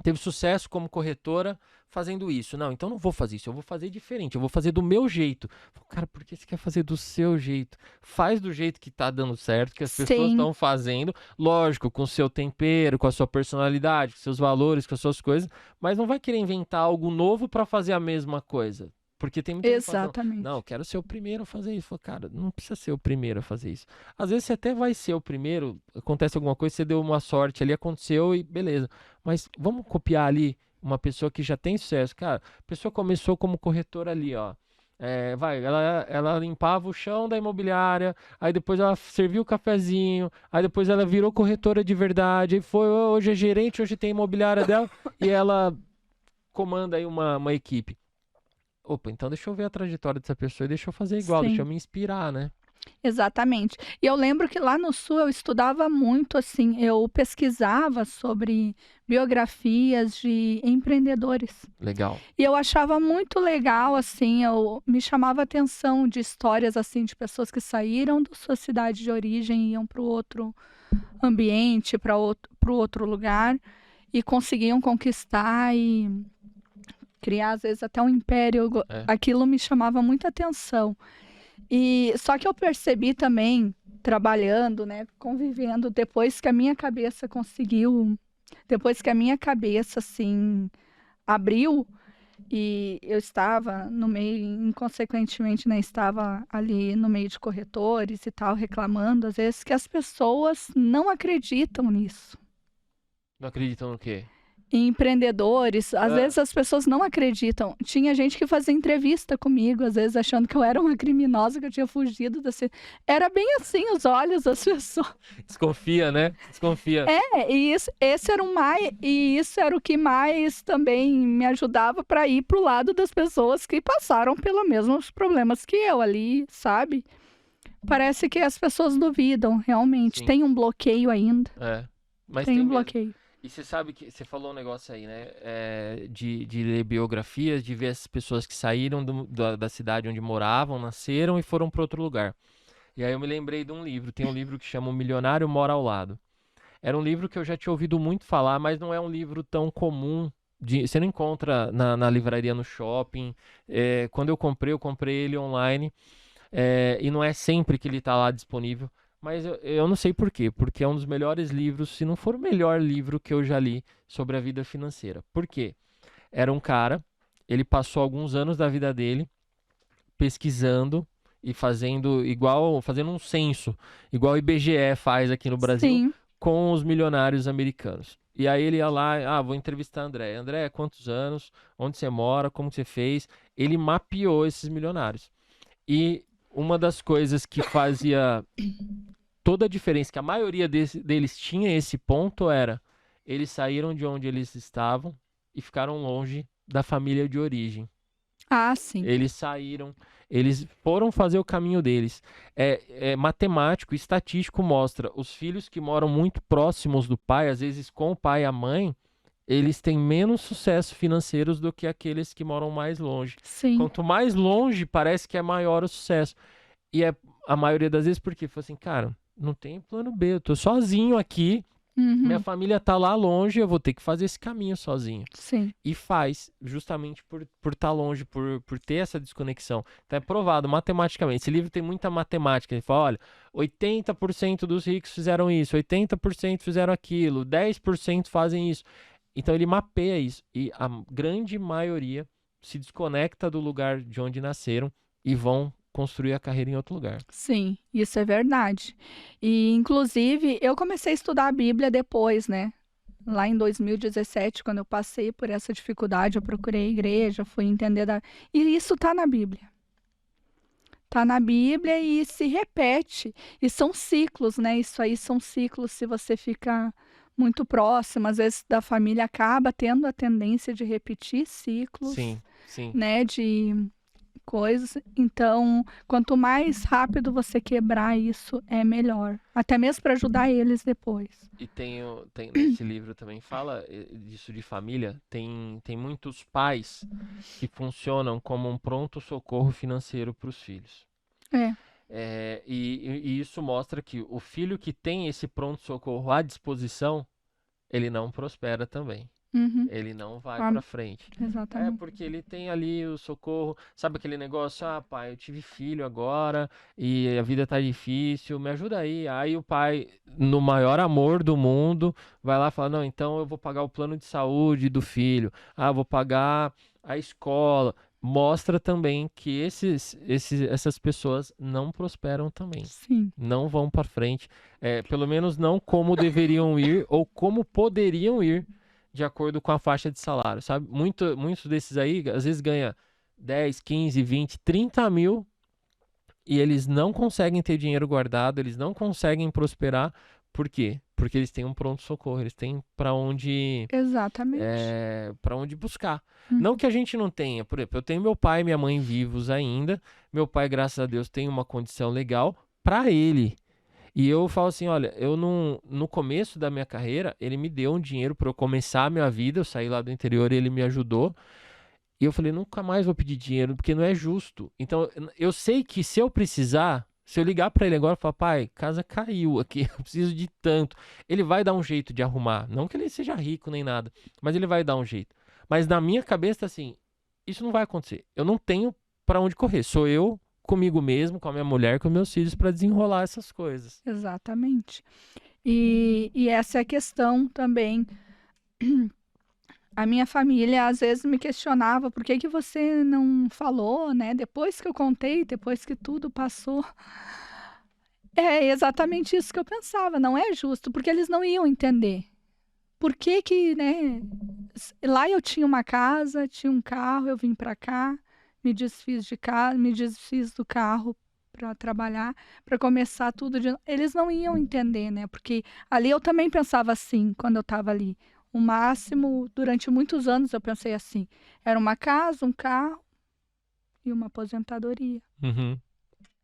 teve sucesso como corretora fazendo isso. Não, então não vou fazer isso, eu vou fazer diferente, eu vou fazer do meu jeito. Cara, por que você quer fazer do seu jeito? Faz do jeito que tá dando certo, que as pessoas sim, estão fazendo, lógico, com o seu tempero, com a sua personalidade, com seus valores, com as suas coisas, mas não vai querer inventar algo novo para fazer a mesma coisa. Porque tem muita gente que fala assim, não, eu exatamente. quero ser o primeiro a fazer isso. Falo, cara, não precisa ser o primeiro a fazer isso. Às vezes você até vai ser o primeiro, acontece alguma coisa, você deu uma sorte ali, aconteceu e beleza. Mas vamos copiar ali uma pessoa que já tem sucesso. Cara, a pessoa começou como corretora ali, ó. Ela limpava o chão da imobiliária, aí depois ela serviu o cafezinho, aí depois ela virou corretora de verdade, aí foi, hoje é gerente, hoje tem a imobiliária dela, e ela comanda aí uma equipe. Opa, então deixa eu ver a trajetória dessa pessoa e deixa eu fazer igual, deixa eu Sim. me inspirar, né? Exatamente. E eu lembro que lá no Sul eu estudava muito, assim, eu pesquisava sobre biografias de empreendedores. Legal. E eu achava muito legal, assim, eu me chamava a atenção de histórias, assim, de pessoas que saíram da sua cidade de origem e iam para o outro ambiente, para o outro lugar, e conseguiam conquistar e criar, às vezes, até um império. É. Aquilo me chamava muita atenção. E só que eu percebi também, trabalhando, né, convivendo, depois que a minha cabeça, assim, abriu, e eu estava no meio, inconsequentemente, né, estava ali no meio de corretores e tal, reclamando, às vezes, que as pessoas não acreditam nisso. Não acreditam no quê? Em empreendedores, às Ah, vezes as pessoas não acreditam. Tinha gente que fazia entrevista comigo, às vezes achando que eu era uma criminosa, que eu tinha fugido da cidade. Era bem assim os olhos das pessoas. desconfia, né? Desconfia. E esse era e isso era o que mais também me ajudava para ir pro lado das pessoas que passaram pelos mesmos problemas que eu ali, sabe? Parece que as pessoas duvidam, realmente. Sim, Tem um bloqueio ainda. é. Mas Tem tem um mesmo. bloqueio. E você sabe que você falou um negócio aí, né? De ler biografias, de ver as pessoas que saíram da cidade onde moravam, nasceram e foram para outro lugar. E aí eu me lembrei de um livro. Tem um livro que chama O Milionário Mora ao Lado. Era um livro que eu já tinha ouvido muito falar, mas não é um livro tão comum. Você não encontra na livraria, no shopping. Quando eu comprei ele online. E não é sempre que ele está lá disponível. Mas eu não sei por quê. Porque é um dos melhores livros, se não for o melhor livro que eu já li sobre a vida financeira. Por quê? Era um cara, ele passou alguns anos da vida dele pesquisando e fazendo um censo, igual o IBGE faz aqui no Brasil, Sim, com os milionários americanos. E aí ele ia lá, vou entrevistar André. André, quantos anos? Onde você mora? Como você fez? Ele mapeou esses milionários. E uma das coisas que fazia toda a diferença, que a maioria deles tinha esse ponto, era eles saíram de onde eles estavam e ficaram longe da família de origem. ah, sim. Eles saíram, eles foram fazer o caminho deles. Matemático, estatístico mostra, os filhos que moram muito próximos do pai, às vezes com o pai e a mãe, eles têm menos sucesso financeiros do que aqueles que moram mais longe. Sim. Quanto mais longe, parece que é maior o sucesso. E é a maioria das vezes porque, fala assim, cara, não tem plano B, eu tô sozinho aqui, minha Uhum, família tá lá longe, eu vou ter que fazer esse caminho sozinho. sim. E faz, justamente por estar longe, por ter essa desconexão. Então é provado matematicamente. Esse livro tem muita matemática. Ele fala, olha, 80% dos ricos fizeram isso, 80% fizeram aquilo, 10% fazem isso. Então ele mapeia isso. E a grande maioria se desconecta do lugar de onde nasceram e vão construir a carreira em outro lugar. Sim, isso é verdade. E, inclusive, eu comecei a estudar a Bíblia depois, né? Lá em 2017, quando eu passei por essa dificuldade, eu procurei a igreja, fui entender. E isso está na Bíblia. Tá na Bíblia e se repete. E são ciclos, né? Isso aí são ciclos. Se você fica muito próximo, às vezes da família acaba tendo a tendência de repetir ciclos, Sim, sim. né? De coisas. Então, quanto mais rápido você quebrar isso, é melhor. Até mesmo para ajudar eles depois. E tem nesse livro também fala disso de família. Tem muitos pais que funcionam como um pronto-socorro financeiro para os filhos. É, E isso mostra que o filho que tem esse pronto-socorro à disposição, ele não prospera também. uhum, Ele não vai Ah, para frente. exatamente. Porque ele tem ali o socorro. Sabe aquele negócio? Ah, pai, eu tive filho agora e a vida tá difícil, me ajuda aí. Aí o pai, no maior amor do mundo, vai lá e fala: Não, então eu vou pagar o plano de saúde do filho. Ah, eu vou pagar a escola. Mostra também que essas pessoas não prosperam também. Sim, Não vão para frente. Pelo menos não como deveriam ir ou como poderiam ir de acordo com a faixa de salário, sabe? Muitos desses aí, às vezes ganha 10, 15, 20, 30 mil e eles não conseguem ter dinheiro guardado, eles não conseguem prosperar. Por quê? Porque eles têm um pronto-socorro, eles têm exatamente. para onde buscar. Uhum, Não que a gente não tenha, por exemplo, eu tenho meu pai e minha mãe vivos ainda. Meu pai, graças a Deus, tem uma condição legal para ele. E eu falo assim, olha, eu não, no começo da minha carreira, ele me deu um dinheiro para eu começar a minha vida, eu saí lá do interior e ele me ajudou. E eu falei, nunca mais vou pedir dinheiro, porque não é justo. Então, eu sei que se eu precisar, se eu ligar para ele agora e falar, pai, casa caiu aqui, eu preciso de tanto. Ele vai dar um jeito de arrumar. Não que ele seja rico nem nada, mas ele vai dar um jeito. Mas na minha cabeça, assim, isso não vai acontecer. Eu não tenho para onde correr. Sou eu comigo mesmo, com a minha mulher, com meus filhos, para desenrolar essas coisas. exatamente. E essa é a questão também. A minha família às vezes me questionava por que que você não falou, né? Depois que eu contei, depois que tudo passou. É exatamente isso que eu pensava. Não é justo, porque eles não iam entender. Por que que, né? Lá eu tinha uma casa, tinha um carro, eu vim para cá, me desfiz de casa, me desfiz do carro para trabalhar, para começar tudo de novo. Eles não iam entender, né? Porque ali eu também pensava assim, quando eu estava ali. O máximo, durante muitos anos eu pensei assim, era uma casa, um carro e uma aposentadoria. Uhum.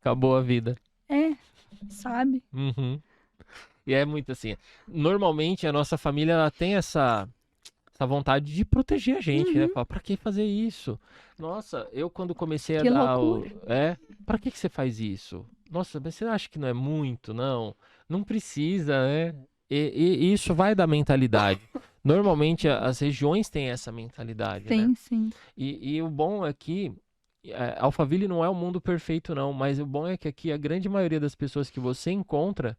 Acabou a vida. É, sabe? Uhum. E é muito assim. Normalmente a nossa família ela tem essa vontade de proteger a gente, né? Uhum, Fala, pra que fazer isso? Nossa, eu quando comecei a que dar loucura. pra que você faz isso? Nossa, mas você acha que não é muito? Não, não precisa, né? E isso vai da mentalidade. Normalmente as regiões têm essa mentalidade, né? Sim, sim. E o bom é que Alphaville não é o mundo perfeito, não, mas o bom é que aqui a grande maioria das pessoas que você encontra,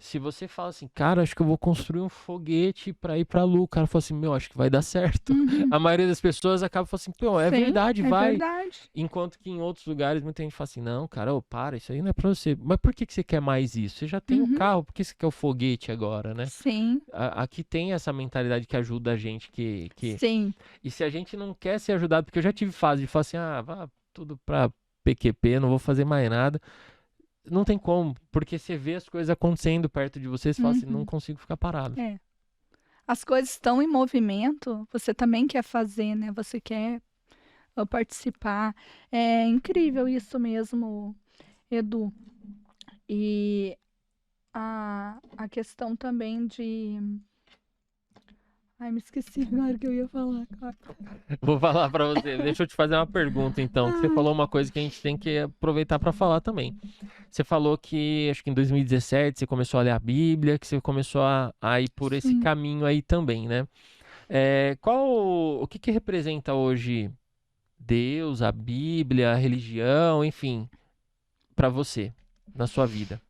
se você fala assim, cara, acho que eu vou construir um foguete pra ir pra Lua, o cara fala assim, meu, acho que vai dar certo. Uhum. A maioria das pessoas acaba falando assim, pô, é Sim, verdade, é vai. verdade. Enquanto que em outros lugares muita gente fala assim, não, cara, ô, para, isso aí não é pra você. Mas por que que você quer mais isso? Você já tem o Uhum. carro, por que você quer o foguete agora, né? Sim, Aqui tem essa mentalidade que ajuda a gente que... sim. E se a gente não quer ser ajudado, porque eu já tive fase de falar assim, ah, vá tudo pra PQP, não vou fazer mais nada. Não tem como, porque você vê as coisas acontecendo perto de você, você fala assim, não Uhum. consigo ficar parado. É. As coisas estão em movimento, você também quer fazer, né? Você quer participar. É incrível isso mesmo, Edu. E a questão também de. Ai, me esqueci agora o que eu ia falar, cara. Vou falar pra você, deixa eu te fazer uma pergunta então, que você Ai, falou uma coisa que a gente tem que aproveitar pra falar também. Você falou que, acho que em 2017 você começou a ler a Bíblia, que você começou a ir por esse sim. caminho aí também, né? O que que representa hoje Deus, a Bíblia, a religião, enfim, pra você, na sua vida?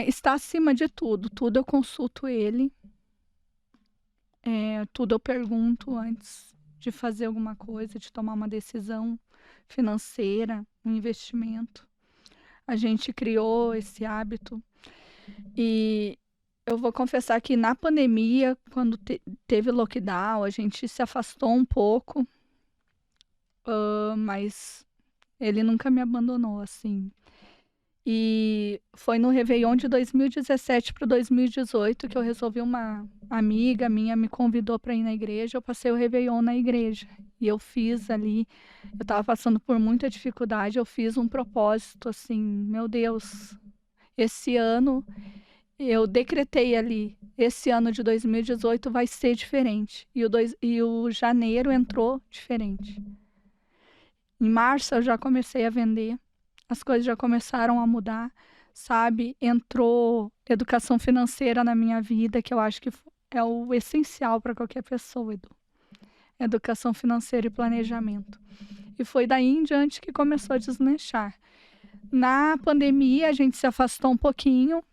Está acima de tudo. Tudo eu consulto ele. Tudo eu pergunto antes de fazer alguma coisa, de tomar uma decisão financeira, um investimento. A gente criou esse hábito e eu vou confessar que na pandemia, quando teve lockdown, a gente se afastou um pouco, mas Ele nunca me abandonou, assim. E foi no Réveillon de 2017 para 2018 que eu resolvi, uma amiga minha me convidou para ir na igreja, eu passei o Réveillon na igreja. E eu fiz ali, eu estava passando por muita dificuldade, eu fiz um propósito assim, meu Deus, esse ano eu decretei ali, esse ano de 2018 vai ser diferente. E o janeiro entrou diferente. Em março eu já comecei a vender, as coisas já começaram a mudar, sabe? Entrou educação financeira na minha vida, que eu acho que é o essencial para qualquer pessoa, Edu. Educação financeira e planejamento. E foi daí em diante que começou a deslanchar. Na pandemia, a gente se afastou um pouquinho,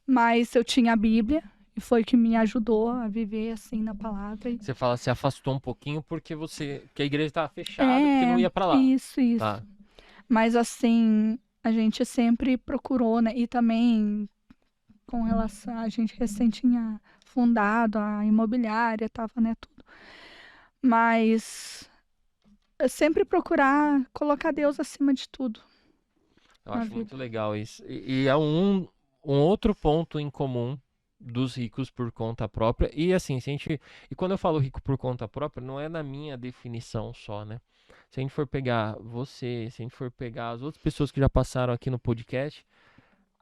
mas eu tinha a Bíblia, e foi que me ajudou a viver assim na palavra. Você fala, se afastou um pouquinho porque a igreja estava fechada, porque não ia para lá. Isso. Tá. Mas assim, a gente sempre procurou, né? E também com relação, a gente recém tinha fundado a imobiliária, tava, né, tudo. Mas sempre procurar colocar Deus acima de tudo. Eu acho muito legal isso. E é um outro ponto em comum dos ricos por conta própria. E assim, e quando eu falo rico por conta própria, não é na minha definição só, né? Se a gente for pegar você, se a gente for pegar as outras pessoas que já passaram aqui no podcast,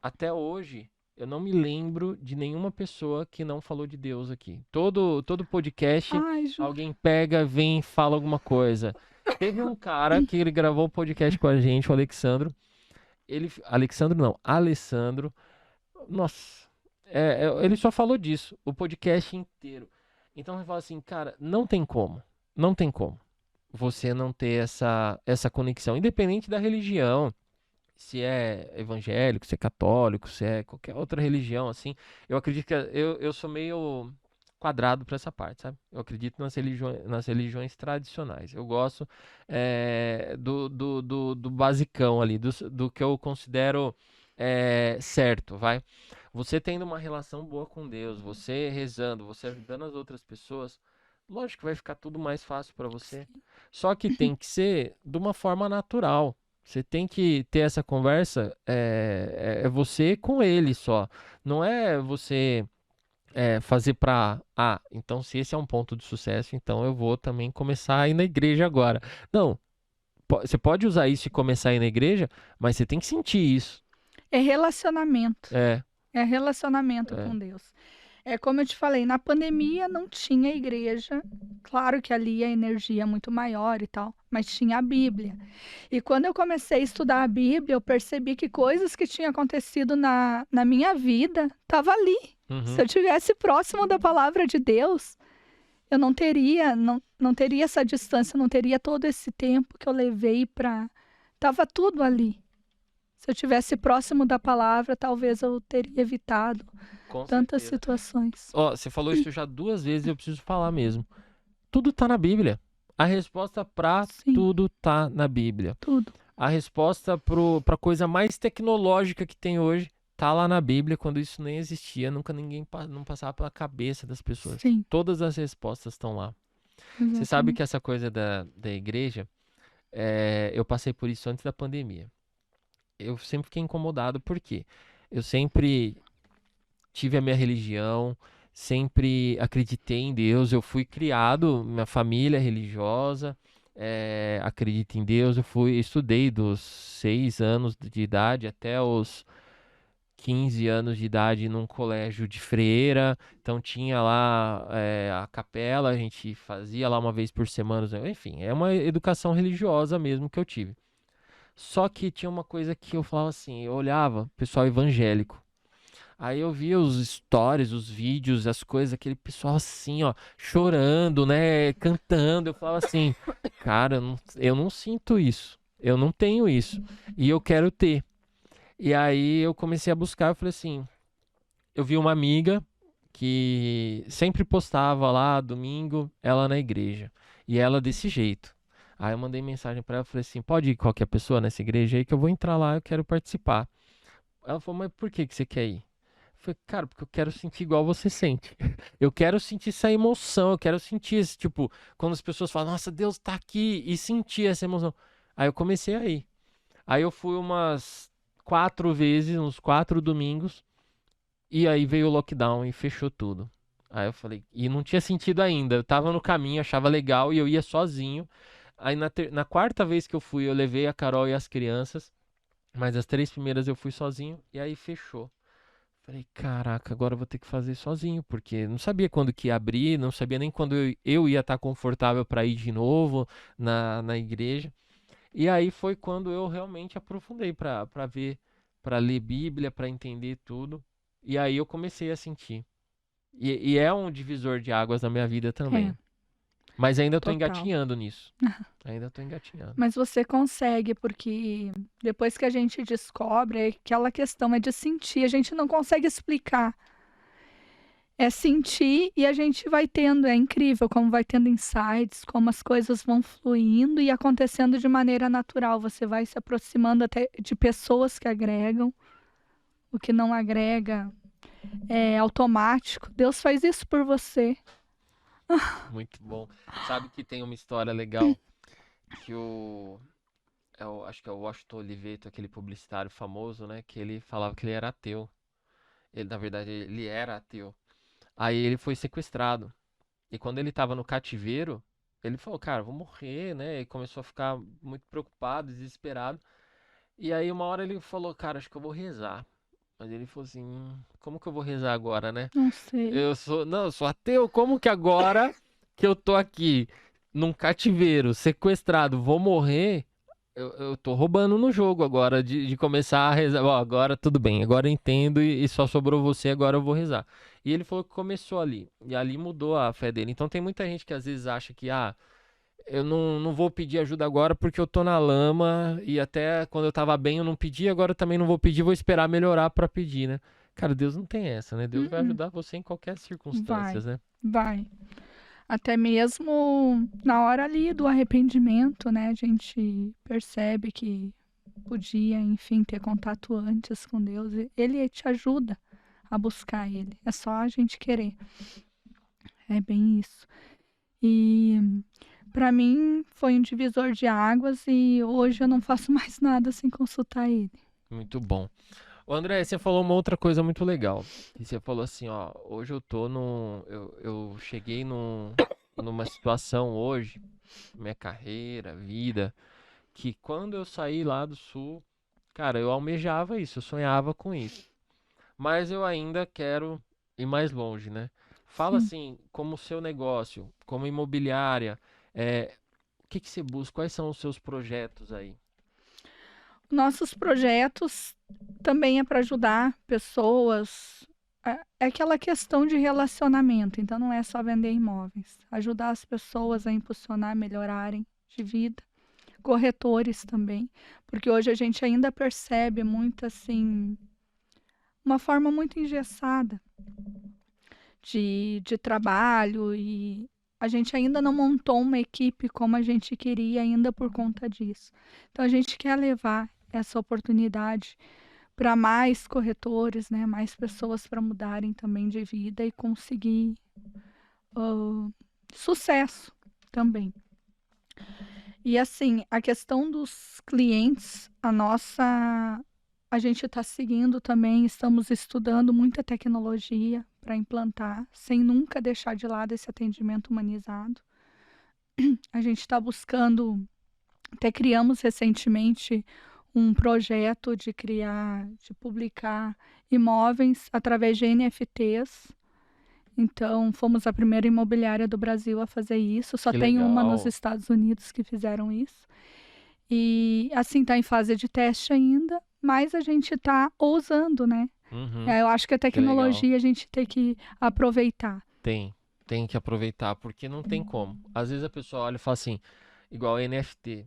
até hoje eu não me lembro de nenhuma pessoa que não falou de Deus aqui. Todo podcast, alguém pega, vem e fala alguma coisa. Teve um cara que ele gravou um podcast com a gente, o Alexandro. Alessandro. Nossa, ele só falou disso, o podcast inteiro. Então você fala assim, cara, não tem como você não ter essa conexão, independente da religião, se é evangélico, se é católico, se é qualquer outra religião, assim. Eu acredito que eu sou meio quadrado para essa parte, sabe? Eu acredito nas religiões tradicionais. Eu gosto do basicão ali, do que eu considero certo, vai? Você tendo uma relação boa com Deus, você rezando, você ajudando as outras pessoas, lógico que vai ficar tudo mais fácil para você. Só que tem que ser de uma forma natural. Você tem que ter essa conversa, é você com ele só. Não é você fazer pra... Ah, então se esse é um ponto de sucesso, então eu vou também começar a ir na igreja agora. Não, você pode usar isso e começar a ir na igreja, mas você tem que sentir isso. É relacionamento. É relacionamento com Deus. É como eu te falei, na pandemia não tinha igreja. Claro que ali a energia é muito maior e tal, mas tinha a Bíblia. E quando eu comecei a estudar a Bíblia, eu percebi que coisas que tinham acontecido na minha vida estavam ali. Uhum. Se eu estivesse próximo da palavra de Deus, eu não teria essa distância, não teria todo esse tempo que eu levei para... Estava tudo ali. Se eu estivesse próximo da palavra, talvez eu teria evitado tantas situações. Você falou isso já 2 vezes e eu preciso falar mesmo. Tudo tá na Bíblia. A resposta pra tudo tá na Bíblia. Tudo. A resposta pra coisa mais tecnológica que tem hoje tá lá na Bíblia. Quando isso nem existia, não passava pela cabeça das pessoas. Sim. Todas as respostas estão lá. Exatamente. Você sabe que essa coisa da igreja, eu passei por isso antes da pandemia. Eu sempre fiquei incomodado, porque eu sempre tive a minha religião, sempre acreditei em Deus, eu fui criado, minha família é religiosa, acredita em Deus, estudei dos 6 anos de idade até os 15 anos de idade num colégio de freira, então tinha lá a capela, a gente fazia lá uma vez por semana, enfim, é uma educação religiosa mesmo que eu tive. Só que tinha uma coisa que eu falava assim, eu olhava pessoal evangélico, aí eu via os stories, os vídeos, as coisas, aquele pessoal assim, ó, chorando, né, cantando, eu falava assim, cara, eu não sinto isso, eu não tenho isso, e eu quero ter. E aí eu comecei a buscar, eu falei assim, eu vi uma amiga que sempre postava lá, domingo, ela na igreja, e ela desse jeito. Aí eu mandei mensagem pra ela, falei assim, pode ir qualquer pessoa nessa igreja aí que eu vou entrar lá, eu quero participar. Ela falou, mas por que você quer ir? Eu falei, cara, porque eu quero sentir igual você sente. Eu quero sentir essa emoção, eu quero sentir esse, tipo, quando as pessoas falam, nossa, Deus tá aqui, e sentir essa emoção. Aí eu comecei a ir. Aí eu fui umas 4 vezes, uns 4 domingos, e aí veio o lockdown e fechou tudo. Aí eu falei, e não tinha sentido ainda. Eu tava no caminho, achava legal e eu ia sozinho. Aí na quarta vez que eu fui, eu levei a Carol e as crianças, mas as 3 primeiras eu fui sozinho e aí fechou. Falei, caraca, agora eu vou ter que fazer sozinho, porque não sabia quando que ia abrir, não sabia nem quando eu ia estar confortável para ir de novo na igreja. E aí foi quando eu realmente aprofundei para ver, para ler Bíblia, para entender tudo. E aí eu comecei a sentir. E é um divisor de águas na minha vida É, também. Mas ainda tô total. engatinhando nisso. Ainda tô engatinhando. Mas você consegue, porque depois que a gente descobre, é aquela questão é de sentir, a gente não consegue explicar. É sentir e a gente vai tendo, é incrível como vai tendo insights, como as coisas vão fluindo e acontecendo de maneira natural. Você vai se aproximando até de pessoas que agregam, o que não agrega é automático. Deus faz isso por você. Muito bom. Sabe que tem uma história legal que acho que é o Washington Oliveto, aquele publicitário famoso, né? Que ele falava que ele era ateu. Ele, na verdade, ele era ateu. Aí ele foi sequestrado. E quando ele tava no cativeiro, ele falou, cara, vou morrer, né? E começou a ficar muito preocupado, desesperado. E aí uma hora ele falou, cara, acho que eu vou rezar. Mas ele falou assim, como que eu vou rezar agora, né? Não sei. Não, eu sou ateu, como que agora que eu tô aqui num cativeiro, sequestrado, vou morrer? Eu tô roubando no jogo agora de começar a rezar. Ó, agora tudo bem, agora eu entendo e só sobrou você, agora eu vou rezar. E ele falou que começou ali, e ali mudou a fé dele. Então tem muita gente que às vezes acha que, eu não vou pedir ajuda agora porque eu tô na lama e até quando eu tava bem eu não pedi, agora eu também não vou pedir, vou esperar melhorar pra pedir, né? Cara, Deus não tem essa, né? Deus vai Uh-uh. ajudar você em qualquer circunstância, Vai, né? vai. Até mesmo na hora ali do arrependimento, né? A gente percebe que podia, enfim, ter contato antes com Deus. Ele te ajuda a buscar Ele. É só a gente querer. É bem isso. E para mim foi um divisor de águas e hoje eu não faço mais nada sem consultar Ele. Muito bom. Ô André, você falou uma outra coisa muito legal. E você falou assim, ó, hoje eu tô num. Eu cheguei numa situação hoje, minha carreira, vida, que quando eu saí lá do sul, cara, eu almejava isso, eu sonhava com isso. Mas eu ainda quero ir mais longe, né? Fala Sim. assim, como o seu negócio, como imobiliária, o que que você busca? Quais são os seus projetos aí? Nossos projetos também é para ajudar pessoas. É aquela questão de relacionamento, então não é só vender imóveis. Ajudar as pessoas a impulsionar, melhorarem de vida. Corretores também, porque hoje a gente ainda percebe muito assim, uma forma muito engessada de trabalho e a gente ainda não montou uma equipe como a gente queria ainda por conta disso. Então a gente quer levar essa oportunidade para mais corretores, né, mais pessoas para mudarem também de vida e conseguir sucesso também. E assim, a questão dos clientes, a gente está seguindo também, estamos estudando muita tecnologia para implantar, sem nunca deixar de lado esse atendimento humanizado. A gente está buscando, até criamos recentemente um projeto de publicar imóveis através de NFTs. Então, fomos a primeira imobiliária do Brasil a fazer isso. Só Que tem uma nos legal. Estados Unidos que fizeram isso. E, assim, está em fase de teste ainda, mas a gente está ousando, né? Uhum, Eu acho que a que legal. tecnologia a gente tem que aproveitar. Tem que aproveitar, porque não tem como. Às vezes a pessoa olha e fala assim, igual NFT.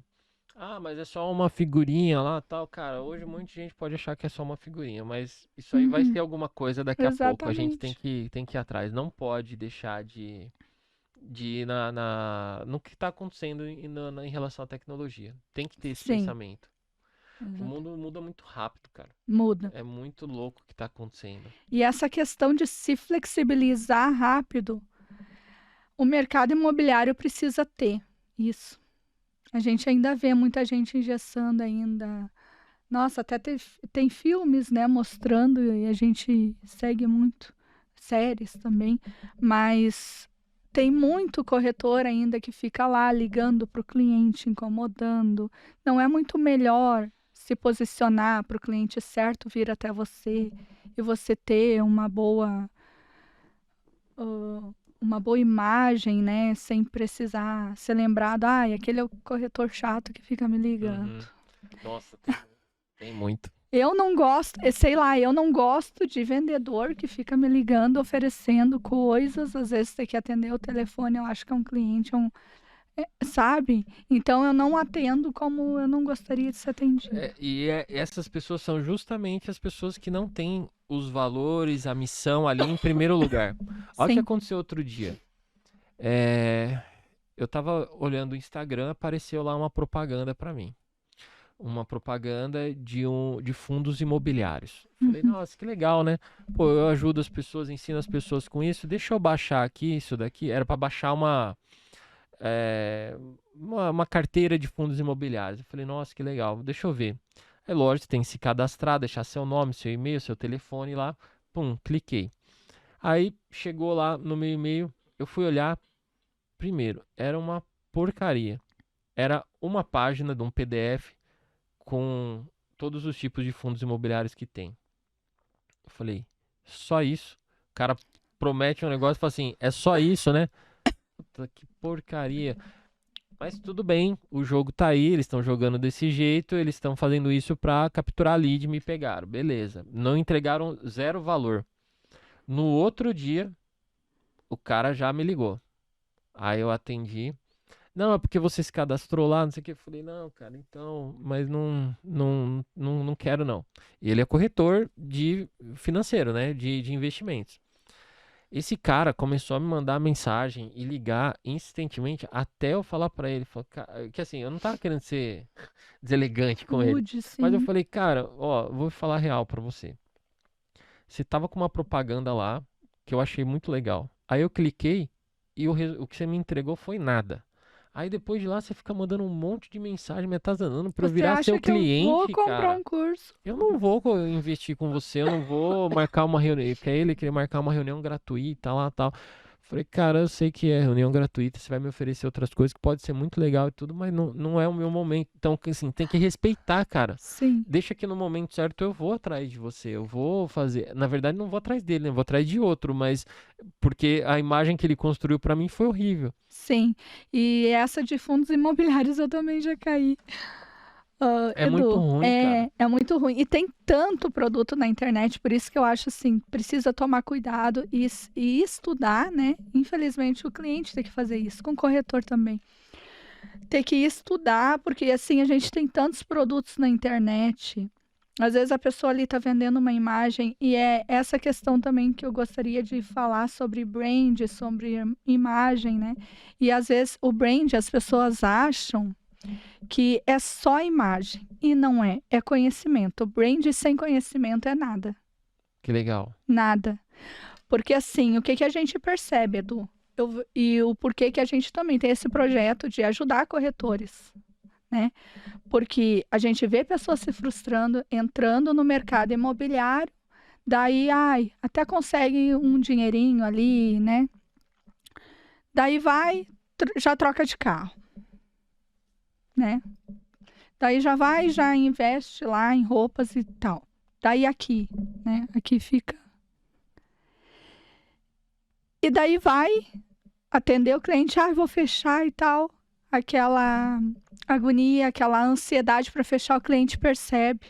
Ah, mas é só uma figurinha lá, tal, cara. Hoje um monte de gente pode achar que é só uma figurinha, mas isso aí vai Uhum, ser alguma coisa daqui a pouco. A gente exatamente. tem que ir atrás. Não pode deixar de ir no que está acontecendo em relação à tecnologia. Tem que ter esse Sim, pensamento. O exato. mundo muda muito rápido, cara. Muda. É muito louco o que está acontecendo. E essa questão de se flexibilizar rápido, o mercado imobiliário precisa ter isso. A gente ainda vê muita gente engessando ainda Nossa, até tem filmes, né, mostrando, e a gente segue muito, séries também, mas tem muito corretor ainda que fica lá ligando para o cliente, incomodando. Não é muito melhor se posicionar para o cliente certo vir até você e você ter uma boa imagem, né, sem precisar ser lembrado, aquele é o corretor chato que fica me ligando. Nossa, tem muito. Eu não gosto, sei lá, eu não gosto de vendedor que fica me ligando, oferecendo coisas. Às vezes tem que atender o telefone, eu acho que é um cliente, sabe? Então eu não atendo como eu não gostaria de ser atendido. Essas pessoas são justamente as pessoas que não têm os valores, a missão ali em primeiro lugar. Olha o que Sim. aconteceu outro dia. Eu tava olhando o Instagram, apareceu lá uma propaganda para mim. Uma propaganda de fundos imobiliários. Falei, nossa, que legal, né? Pô, eu ajudo as pessoas, ensino as pessoas com isso. Deixa eu baixar aqui isso daqui. Era para baixar uma carteira de fundos imobiliários. Eu falei, nossa, que legal, deixa eu ver. É lógico, tem que se cadastrar, deixar seu nome, seu e-mail, seu telefone lá. Pum, cliquei. Aí chegou lá no meu e-mail, eu fui olhar. Primeiro, era uma porcaria. Era uma página de um PDF com todos os tipos de fundos imobiliários que tem. Eu falei, só isso? O cara promete um negócio e fala assim, é só isso, né? Puta, que porcaria. Mas tudo bem, o jogo tá aí, eles estão jogando desse jeito, eles estão fazendo isso pra capturar lead e me pegaram. Beleza. Não entregaram zero valor. No outro dia, o cara já me ligou. Aí eu atendi. Não, é porque você se cadastrou lá, não sei o que. Eu falei, não, cara, então, mas não quero não. Ele é corretor de financeiro, né? De investimentos. Esse cara começou a me mandar mensagem e ligar insistentemente até eu falar pra ele. Que assim, eu não tava querendo ser deselegante com ele. Rude, Mas eu sim. falei, cara, ó, vou falar real pra você. Você tava com uma propaganda lá que eu achei muito legal. Aí eu cliquei e o que você me entregou foi nada. Aí depois de lá você fica mandando um monte de mensagem me atazanando pra eu Você virar seu acha que eu vou cliente, comprar cara. um curso? Eu não vou investir com você, eu não vou marcar uma reunião. Porque ele queria marcar uma reunião gratuita lá tal. Falei, cara, eu sei que é reunião gratuita, você vai me oferecer outras coisas que pode ser muito legal e tudo, mas não é o meu momento. Então, assim, tem que respeitar, cara. Sim. Deixa que no momento certo eu vou atrás de você, eu vou fazer. Na verdade, não vou atrás dele, né? Eu vou atrás de outro, mas porque a imagem que ele construiu pra mim foi horrível. Sim. E essa de fundos imobiliários eu também já caí. É muito Edu, ruim, cara. é muito ruim. E tem tanto produto na internet, por isso que eu acho assim, precisa tomar cuidado e estudar, né? Infelizmente, o cliente tem que fazer isso, com o corretor também. Tem que estudar, porque assim, a gente tem tantos produtos na internet. Às vezes a pessoa ali está vendendo uma imagem, e é essa questão também que eu gostaria de falar sobre brand, sobre imagem, né? E às vezes o brand, as pessoas acham que é só imagem, e não é, é conhecimento. O brand sem conhecimento é nada, Que legal. nada. Porque assim, o que a gente percebe, Edu? E o porquê que a gente também tem esse projeto de ajudar corretores, né? Porque a gente vê pessoas se frustrando, entrando no mercado imobiliário, daí, até consegue um dinheirinho ali, né? Daí vai, já troca de carro, né? Daí já vai, já investe lá em roupas e tal. Daí aqui, né? Aqui fica. E daí vai atender o cliente, vou fechar e tal. Aquela agonia, aquela ansiedade para fechar, o cliente percebe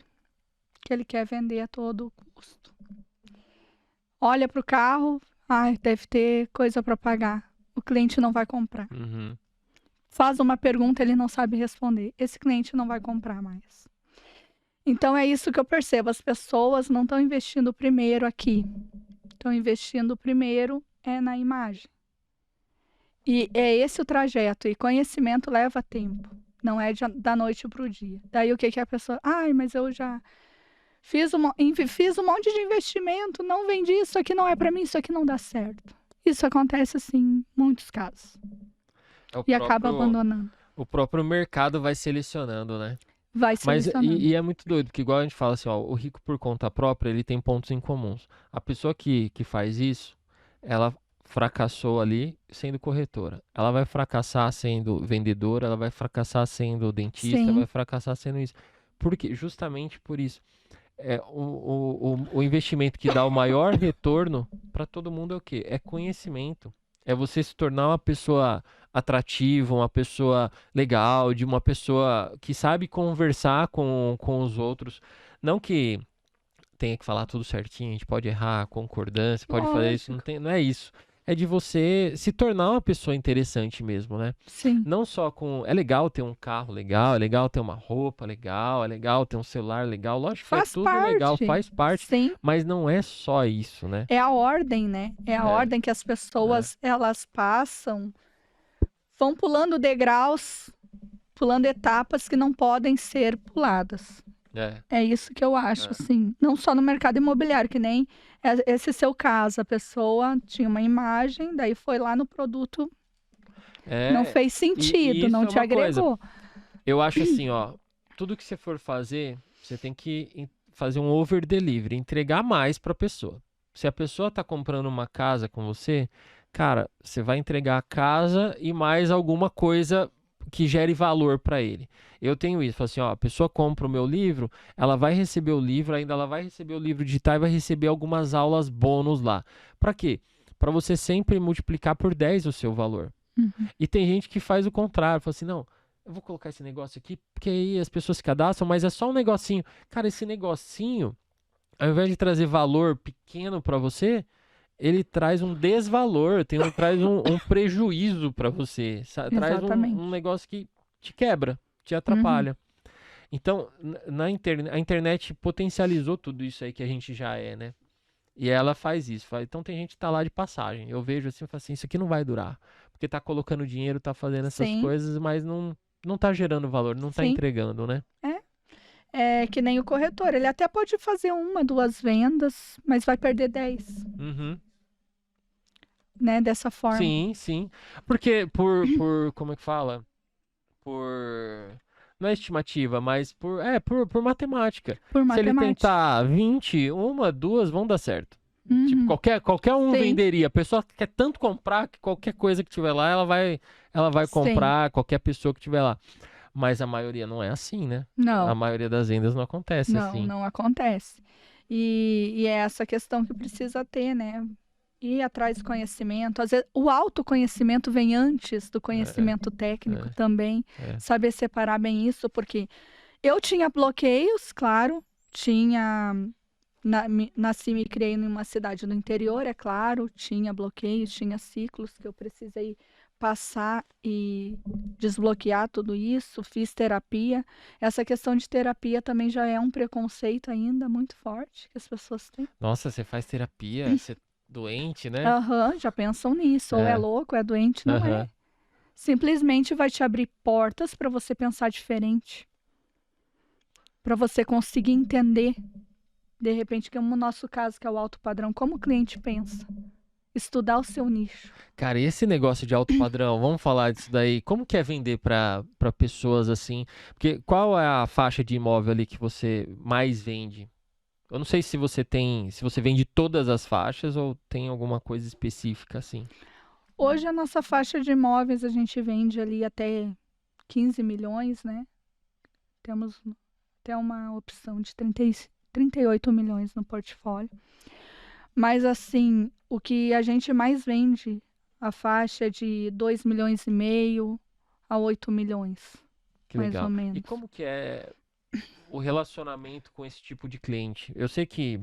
que ele quer vender a todo custo. Olha para o carro, deve ter coisa para pagar. O cliente não vai comprar. Uhum. Faz uma pergunta, ele não sabe responder. Esse cliente não vai comprar mais. Então é isso que eu percebo. As pessoas não estão investindo primeiro aqui. Estão investindo primeiro na imagem. E é esse o trajeto. E conhecimento leva tempo. Não é da noite para o dia. Daí o que a pessoa... mas eu já fiz um monte de investimento, não vendi, isso aqui não é para mim, isso aqui não dá certo. Isso acontece, assim, em muitos casos. E acaba abandonando. O próprio mercado vai selecionando, né? vai Mas selecionando. e é muito doido, porque igual a gente fala assim, ó, o rico por conta própria, ele tem pontos em comuns. A pessoa que faz isso, ela fracassou ali sendo corretora. Ela vai fracassar sendo vendedora, ela vai fracassar sendo dentista, vai Sim, fracassar sendo isso. Porque, justamente por isso. O investimento que dá o maior retorno para todo mundo é o quê? É conhecimento. É você se tornar uma pessoa atrativa, uma pessoa legal, de uma pessoa que sabe conversar com os outros. Não que tenha que falar tudo certinho, a gente pode errar, concordância, pode fazer isso, lógico. não é isso. É de você se tornar uma pessoa interessante mesmo, né? Sim. Não só com. É legal ter um carro legal, é legal ter uma roupa legal, é legal ter um celular legal. Lógico que é Faz tudo legal, parte. faz parte, Sim. mas não é só isso, né? É a ordem, né? É a É, ordem que as é, pessoas elas passam, vão pulando degraus, pulando etapas que não podem ser puladas. é, É isso que eu acho, é. assim. Não só no mercado imobiliário, que nem esse seu caso. A pessoa tinha uma imagem, daí foi lá no produto, não É, fez e sentido, isso não é te uma coisa. agregou. Eu acho assim, ó, tudo que você for fazer, você tem que fazer um over delivery, entregar mais para a pessoa. Se a pessoa tá comprando uma casa com você, cara, você vai entregar a casa e mais alguma coisa que gere valor para ele. Eu tenho isso, falo assim, ó, a pessoa compra o meu livro, ela vai receber o livro, ainda ela vai receber o livro digital e vai receber algumas aulas bônus lá. Para quê? Para você sempre multiplicar por 10 o seu valor. Uhum. E tem gente que faz o contrário, fala assim, não, eu vou colocar esse negócio aqui, porque aí as pessoas se cadastram, mas é só um negocinho. Cara, esse negocinho, ao invés de trazer valor pequeno para você, ele traz um desvalor, traz um prejuízo para você, traz um Exatamente. negócio que te quebra, te Uhum. atrapalha. Então, a internet potencializou tudo isso aí que a gente já é, né? E ela faz isso. Então tem gente que tá lá de passagem. Eu vejo assim, eu falo assim, isso aqui não vai durar. Porque tá colocando dinheiro, tá fazendo essas Sim, coisas, mas não tá gerando valor, não tá sim. entregando, né? É que nem o corretor. Ele até pode fazer uma, duas vendas, mas vai perder 10, Uhum. né? Dessa forma. Sim, sim. Porque como é que fala? Por, não é estimativa, mas por matemática. Por Se ele matemática. tentar 20, uma, duas vão dar certo. Tipo, Uhum. qualquer um Sim, venderia. A pessoa quer tanto comprar que qualquer coisa que tiver lá, ela vai sim. comprar, qualquer pessoa que tiver lá. Mas a maioria não é assim, né? A Não, maioria das vendas não acontece não, assim. não acontece. E é essa questão que precisa ter, né? Ir atrás do conhecimento. Às vezes, o autoconhecimento vem antes do É, conhecimento técnico é, também. é. Saber separar bem isso, porque eu tinha bloqueios, claro, tinha. Nasci e me criei em uma cidade do interior, é claro, tinha bloqueios, tinha ciclos que eu precisei passar e desbloquear tudo isso, fiz terapia. Essa questão de terapia também já é um preconceito ainda muito forte que as pessoas têm. Nossa, você faz terapia, você é doente, né? Aham, já pensam nisso, ou é É, louco, é doente, não é. aham. Simplesmente vai te abrir portas para você pensar diferente, para você conseguir entender, de repente, que é o nosso caso, que é o alto padrão, como o cliente pensa. Estudar o seu nicho. Cara, e esse negócio de alto padrão, vamos falar disso daí. Como que é vender para pessoas assim? Porque qual é a faixa de imóvel ali que você mais vende? Eu não sei se você tem, se você vende todas as faixas ou tem alguma coisa específica assim. Hoje a nossa faixa de imóveis a gente vende ali até 15 milhões, né? Temos até uma opção de 38 milhões no portfólio. Mas assim, o que a gente mais vende, a faixa é de 2,5 milhões a 8 milhões, Que mais ou legal. E menos. como que é o relacionamento com esse tipo de cliente? Eu sei que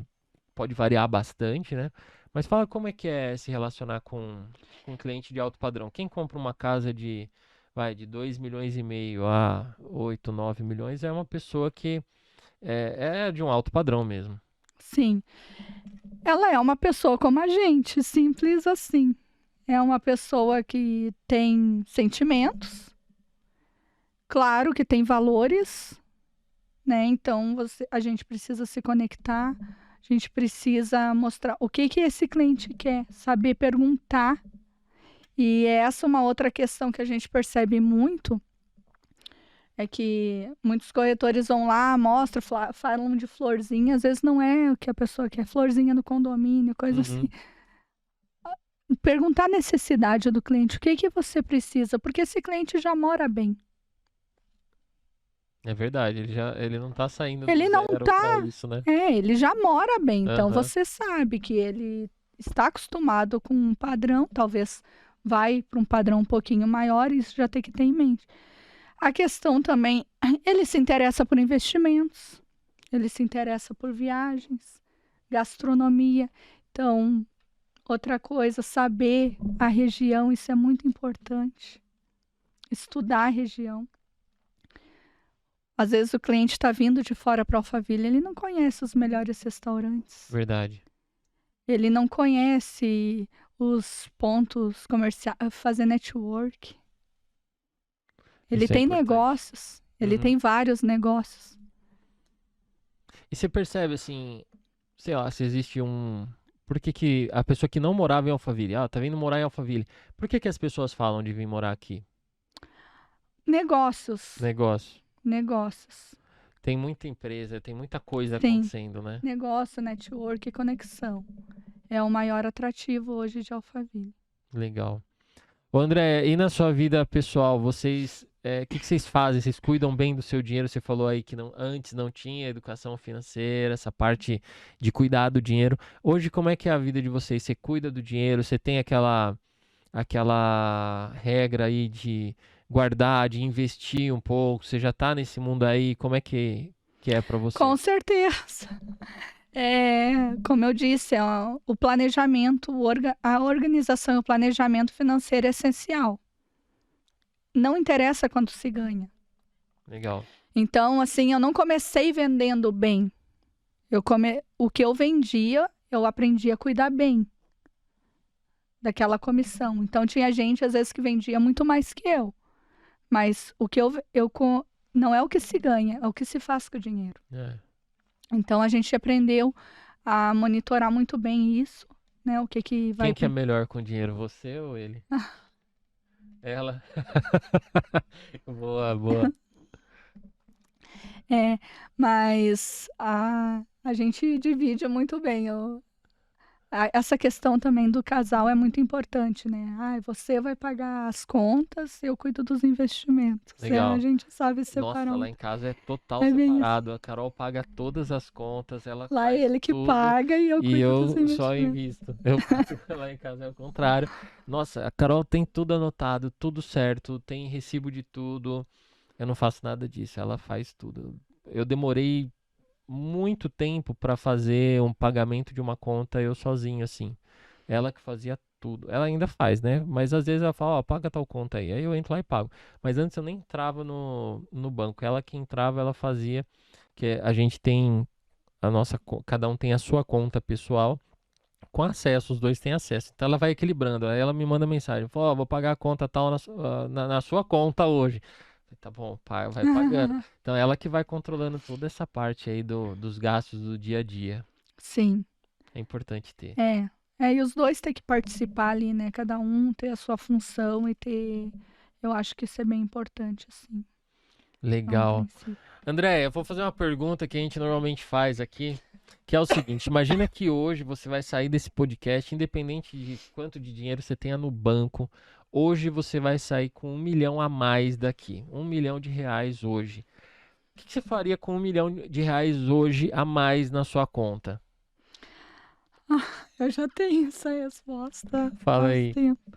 pode variar bastante, né? Mas fala como é que é se relacionar com um cliente de alto padrão. Quem compra uma casa de 2,5 milhões a 8, 9 milhões é uma pessoa que é de um alto padrão mesmo. Sim, ela é uma pessoa como a gente, simples assim. É uma pessoa que tem sentimentos, claro que tem valores, né? Então a gente precisa se conectar, a gente precisa mostrar o que que esse cliente quer, saber perguntar. E essa é uma outra questão que a gente percebe muito, É que muitos corretores vão lá, mostram, falam de florzinha, às vezes não é o que a pessoa quer, florzinha no condomínio, coisa assim. Perguntar a necessidade do cliente, o que que você precisa, porque esse cliente já mora bem. É verdade, ele não tá saindo do Ele não zero tá, pra isso, né? ele já mora bem, então Aham. você sabe que ele está acostumado com um padrão, talvez vai para um padrão um pouquinho maior, isso já tem que ter em mente. A questão também, ele se interessa por investimentos, ele se interessa por viagens, gastronomia. Então, outra coisa, saber a região, isso é muito importante. Estudar a região. Às vezes o cliente está vindo de fora para Alphaville, ele não conhece os melhores restaurantes. Verdade. Ele não conhece os pontos comerciais, fazer network. Ele Isso é tem importante. negócios, ele tem vários negócios. E você percebe, assim, sei lá, se existe um... Por que a pessoa que não morava em Alphaville, tá vindo morar em Alphaville, por que as pessoas falam de vir morar aqui? Negócios. Negócio. Tem muita empresa, tem muita coisa Tem. acontecendo, né? Negócio, network e conexão. É o maior atrativo hoje de Alphaville. Legal. Ô André, e na sua vida pessoal, vocês, o que vocês fazem? Vocês cuidam bem do seu dinheiro? Você falou aí que antes não tinha educação financeira, essa parte de cuidar do dinheiro. Hoje, como é que é a vida de vocês? Você cuida do dinheiro? Você tem aquela regra aí de guardar, de investir um pouco? Você já tá nesse mundo aí? Como é que é pra você? Com certeza. Como eu disse, o planejamento, a organização e o planejamento financeiro é essencial. Não interessa quanto se ganha. Legal. Então, assim, eu não comecei vendendo bem. O que eu vendia, eu aprendi a cuidar bem daquela comissão. Então, tinha gente, às vezes, que vendia muito mais que eu. Mas o que não é o que se ganha, é o que se faz com o dinheiro. Então, a gente aprendeu a monitorar muito bem isso, né? O que vai... Quem que é melhor com dinheiro, você ou ele? Ela? Boa. Mas a gente divide muito bem. Essa questão também do casal é muito importante, né? Você vai pagar as contas, eu cuido dos investimentos. Legal. A gente sabe separar. Nossa, lá em casa é total separado. A Carol paga todas as contas, ela lá faz ele que tudo, paga e eu cuido dos investimentos. Só invisto. Lá em casa é o contrário. Nossa, a Carol tem tudo anotado, tudo certo, tem recibo de tudo. Eu não faço nada disso, ela faz tudo. Eu demorei muito tempo para fazer um pagamento de uma conta eu sozinho, assim. Ela que fazia tudo. Ela ainda faz, né? Mas às vezes ela fala, paga tal conta aí. Aí eu entro lá e pago. Mas antes eu nem entrava no banco. Ela que entrava, ela fazia. Que a gente tem cada um tem a sua conta pessoal com acesso, os dois têm acesso. Então ela vai equilibrando. Aí ela me manda mensagem, fala, vou pagar a conta tal na sua conta hoje. Tá bom, vai pagando. Então ela que vai controlando toda essa parte aí dos gastos do dia a dia. Sim. É importante ter. E os dois têm que participar ali, né? Cada um ter a sua função e ter... Eu acho que isso é bem importante, assim. Legal. André, eu vou fazer uma pergunta que a gente normalmente faz aqui, que é o seguinte, imagina que hoje você vai sair desse podcast, independente de quanto de dinheiro você tenha no banco, hoje você vai sair com 1 milhão a mais daqui, 1 milhão de reais hoje. O que você faria com 1 milhão de reais hoje a mais na sua conta? Eu já tenho essa resposta. Fala aí. Tempo.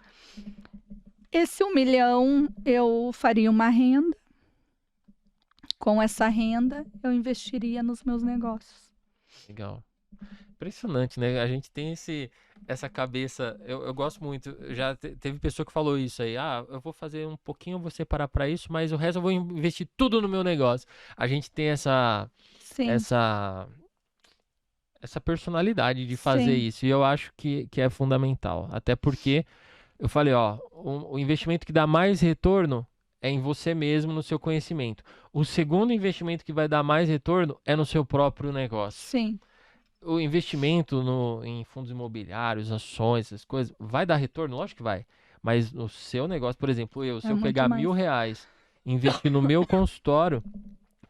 Esse 1 milhão eu faria uma renda. Com essa renda eu investiria nos meus negócios. Legal. Impressionante, né? A gente tem essa cabeça, eu gosto muito, já teve pessoa que falou isso aí, eu vou fazer um pouquinho, eu vou separar para isso, mas o resto eu vou investir tudo no meu negócio. A gente tem essa personalidade de fazer isso, e eu acho que é fundamental, até porque eu falei, o investimento que dá mais retorno é em você mesmo, no seu conhecimento. O segundo investimento que vai dar mais retorno é no seu próprio negócio. Sim. O investimento em fundos imobiliários, ações, essas coisas, vai dar retorno? Lógico que vai. Mas no seu negócio, por exemplo, se eu pegar R$1.000 investir no meu consultório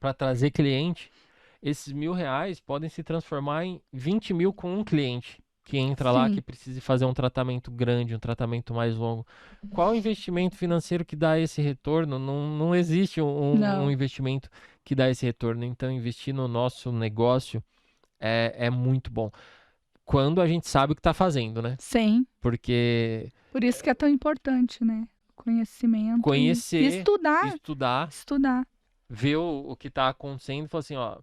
para trazer cliente, esses R$ 1.000 podem se transformar em 20 mil com um cliente que entra lá, que Sim. precise fazer um tratamento grande, um tratamento mais longo. Qual investimento financeiro que dá esse retorno? Não existe um Não. investimento que dá esse retorno. Então, investir no nosso negócio é muito bom. Quando a gente sabe o que está fazendo, né? Sim. Porque Por isso que é tão importante, né? Conhecimento. conhecer, E estudar. estudar, Estudar. ver o que está acontecendo e falar assim, ó,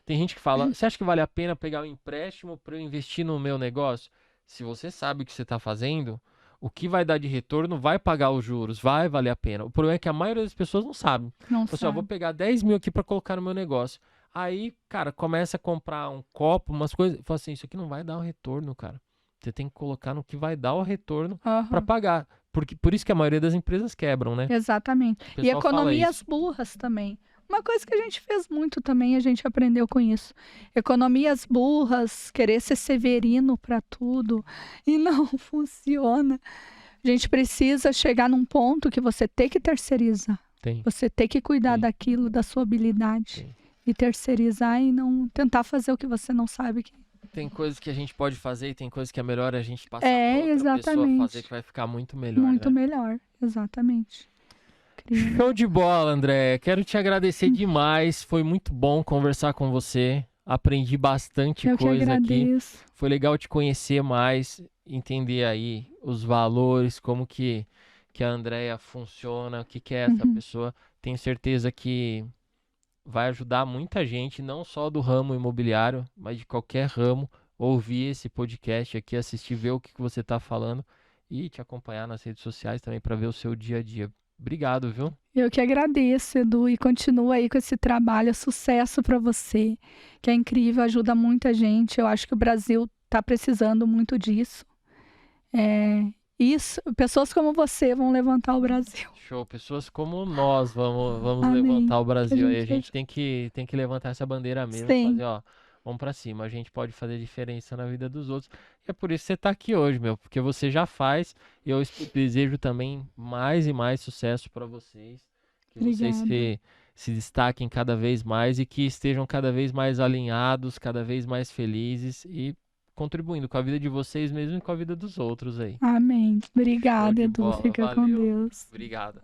tem gente que fala, você acha que vale a pena pegar um empréstimo para eu investir no meu negócio? Se você sabe o que você está fazendo, o que vai dar de retorno vai pagar os juros, vai valer a pena. O problema é que a maioria das pessoas não sabe. Não Fala assim, ó, vou sabe. pegar 10 mil aqui para colocar no meu negócio. Aí, cara, começa a comprar um copo, umas coisas, fala assim, isso aqui não vai dar o retorno, cara. Você tem que colocar no que vai dar o retorno para Aham. pagar. Por isso que a maioria das empresas quebram, né? Exatamente. O E pessoal fala economias isso. burras também. Uma coisa que a gente fez muito também, a gente aprendeu com isso. Economias burras, querer ser severino para tudo e não funciona. A gente precisa chegar num ponto que você tem que terceirizar. Tem. Você tem que cuidar Sim. daquilo, da sua habilidade. Sim. E terceirizar e não tentar fazer o que você não sabe que. Tem coisas que a gente pode fazer e tem coisas que é melhor a gente passar É, para outra pessoa exatamente. fazer que vai ficar muito melhor, Muito né? melhor, exatamente. Incrível. Show de bola, André. Quero te agradecer demais. Foi muito bom conversar com você. Aprendi bastante Eu que coisa aqui. agradeço. Foi legal te conhecer mais, entender aí os valores, como que a Andrea funciona, o que é essa Uhum. pessoa. Tenho certeza que vai ajudar muita gente, não só do ramo imobiliário, mas de qualquer ramo, ouvir esse podcast aqui, assistir, ver o que você está falando e te acompanhar nas redes sociais também para ver o seu dia a dia. Obrigado, viu? Eu que agradeço, Edu, e continua aí com esse trabalho. Sucesso para você, que é incrível, ajuda muita gente. Eu acho que o Brasil está precisando muito disso. Isso, pessoas como você vão levantar o Brasil. Show, pessoas como nós vamos Amém. levantar o Que a Brasil aí. A gente gente tem que levantar essa bandeira mesmo, Sim. fazer, ó, vamos pra cima. A gente pode fazer diferença na vida dos outros. E é por isso que você tá aqui hoje, meu, porque você já faz. E eu desejo também mais e mais sucesso para vocês. Que vocês Obrigada. se destaquem cada vez mais e que estejam cada vez mais alinhados, cada vez mais felizes e contribuindo com a vida de vocês mesmo e com a vida dos outros aí. Amém. Show Obrigada, de Edu. bola, Fica com valeu. Deus. Obrigado.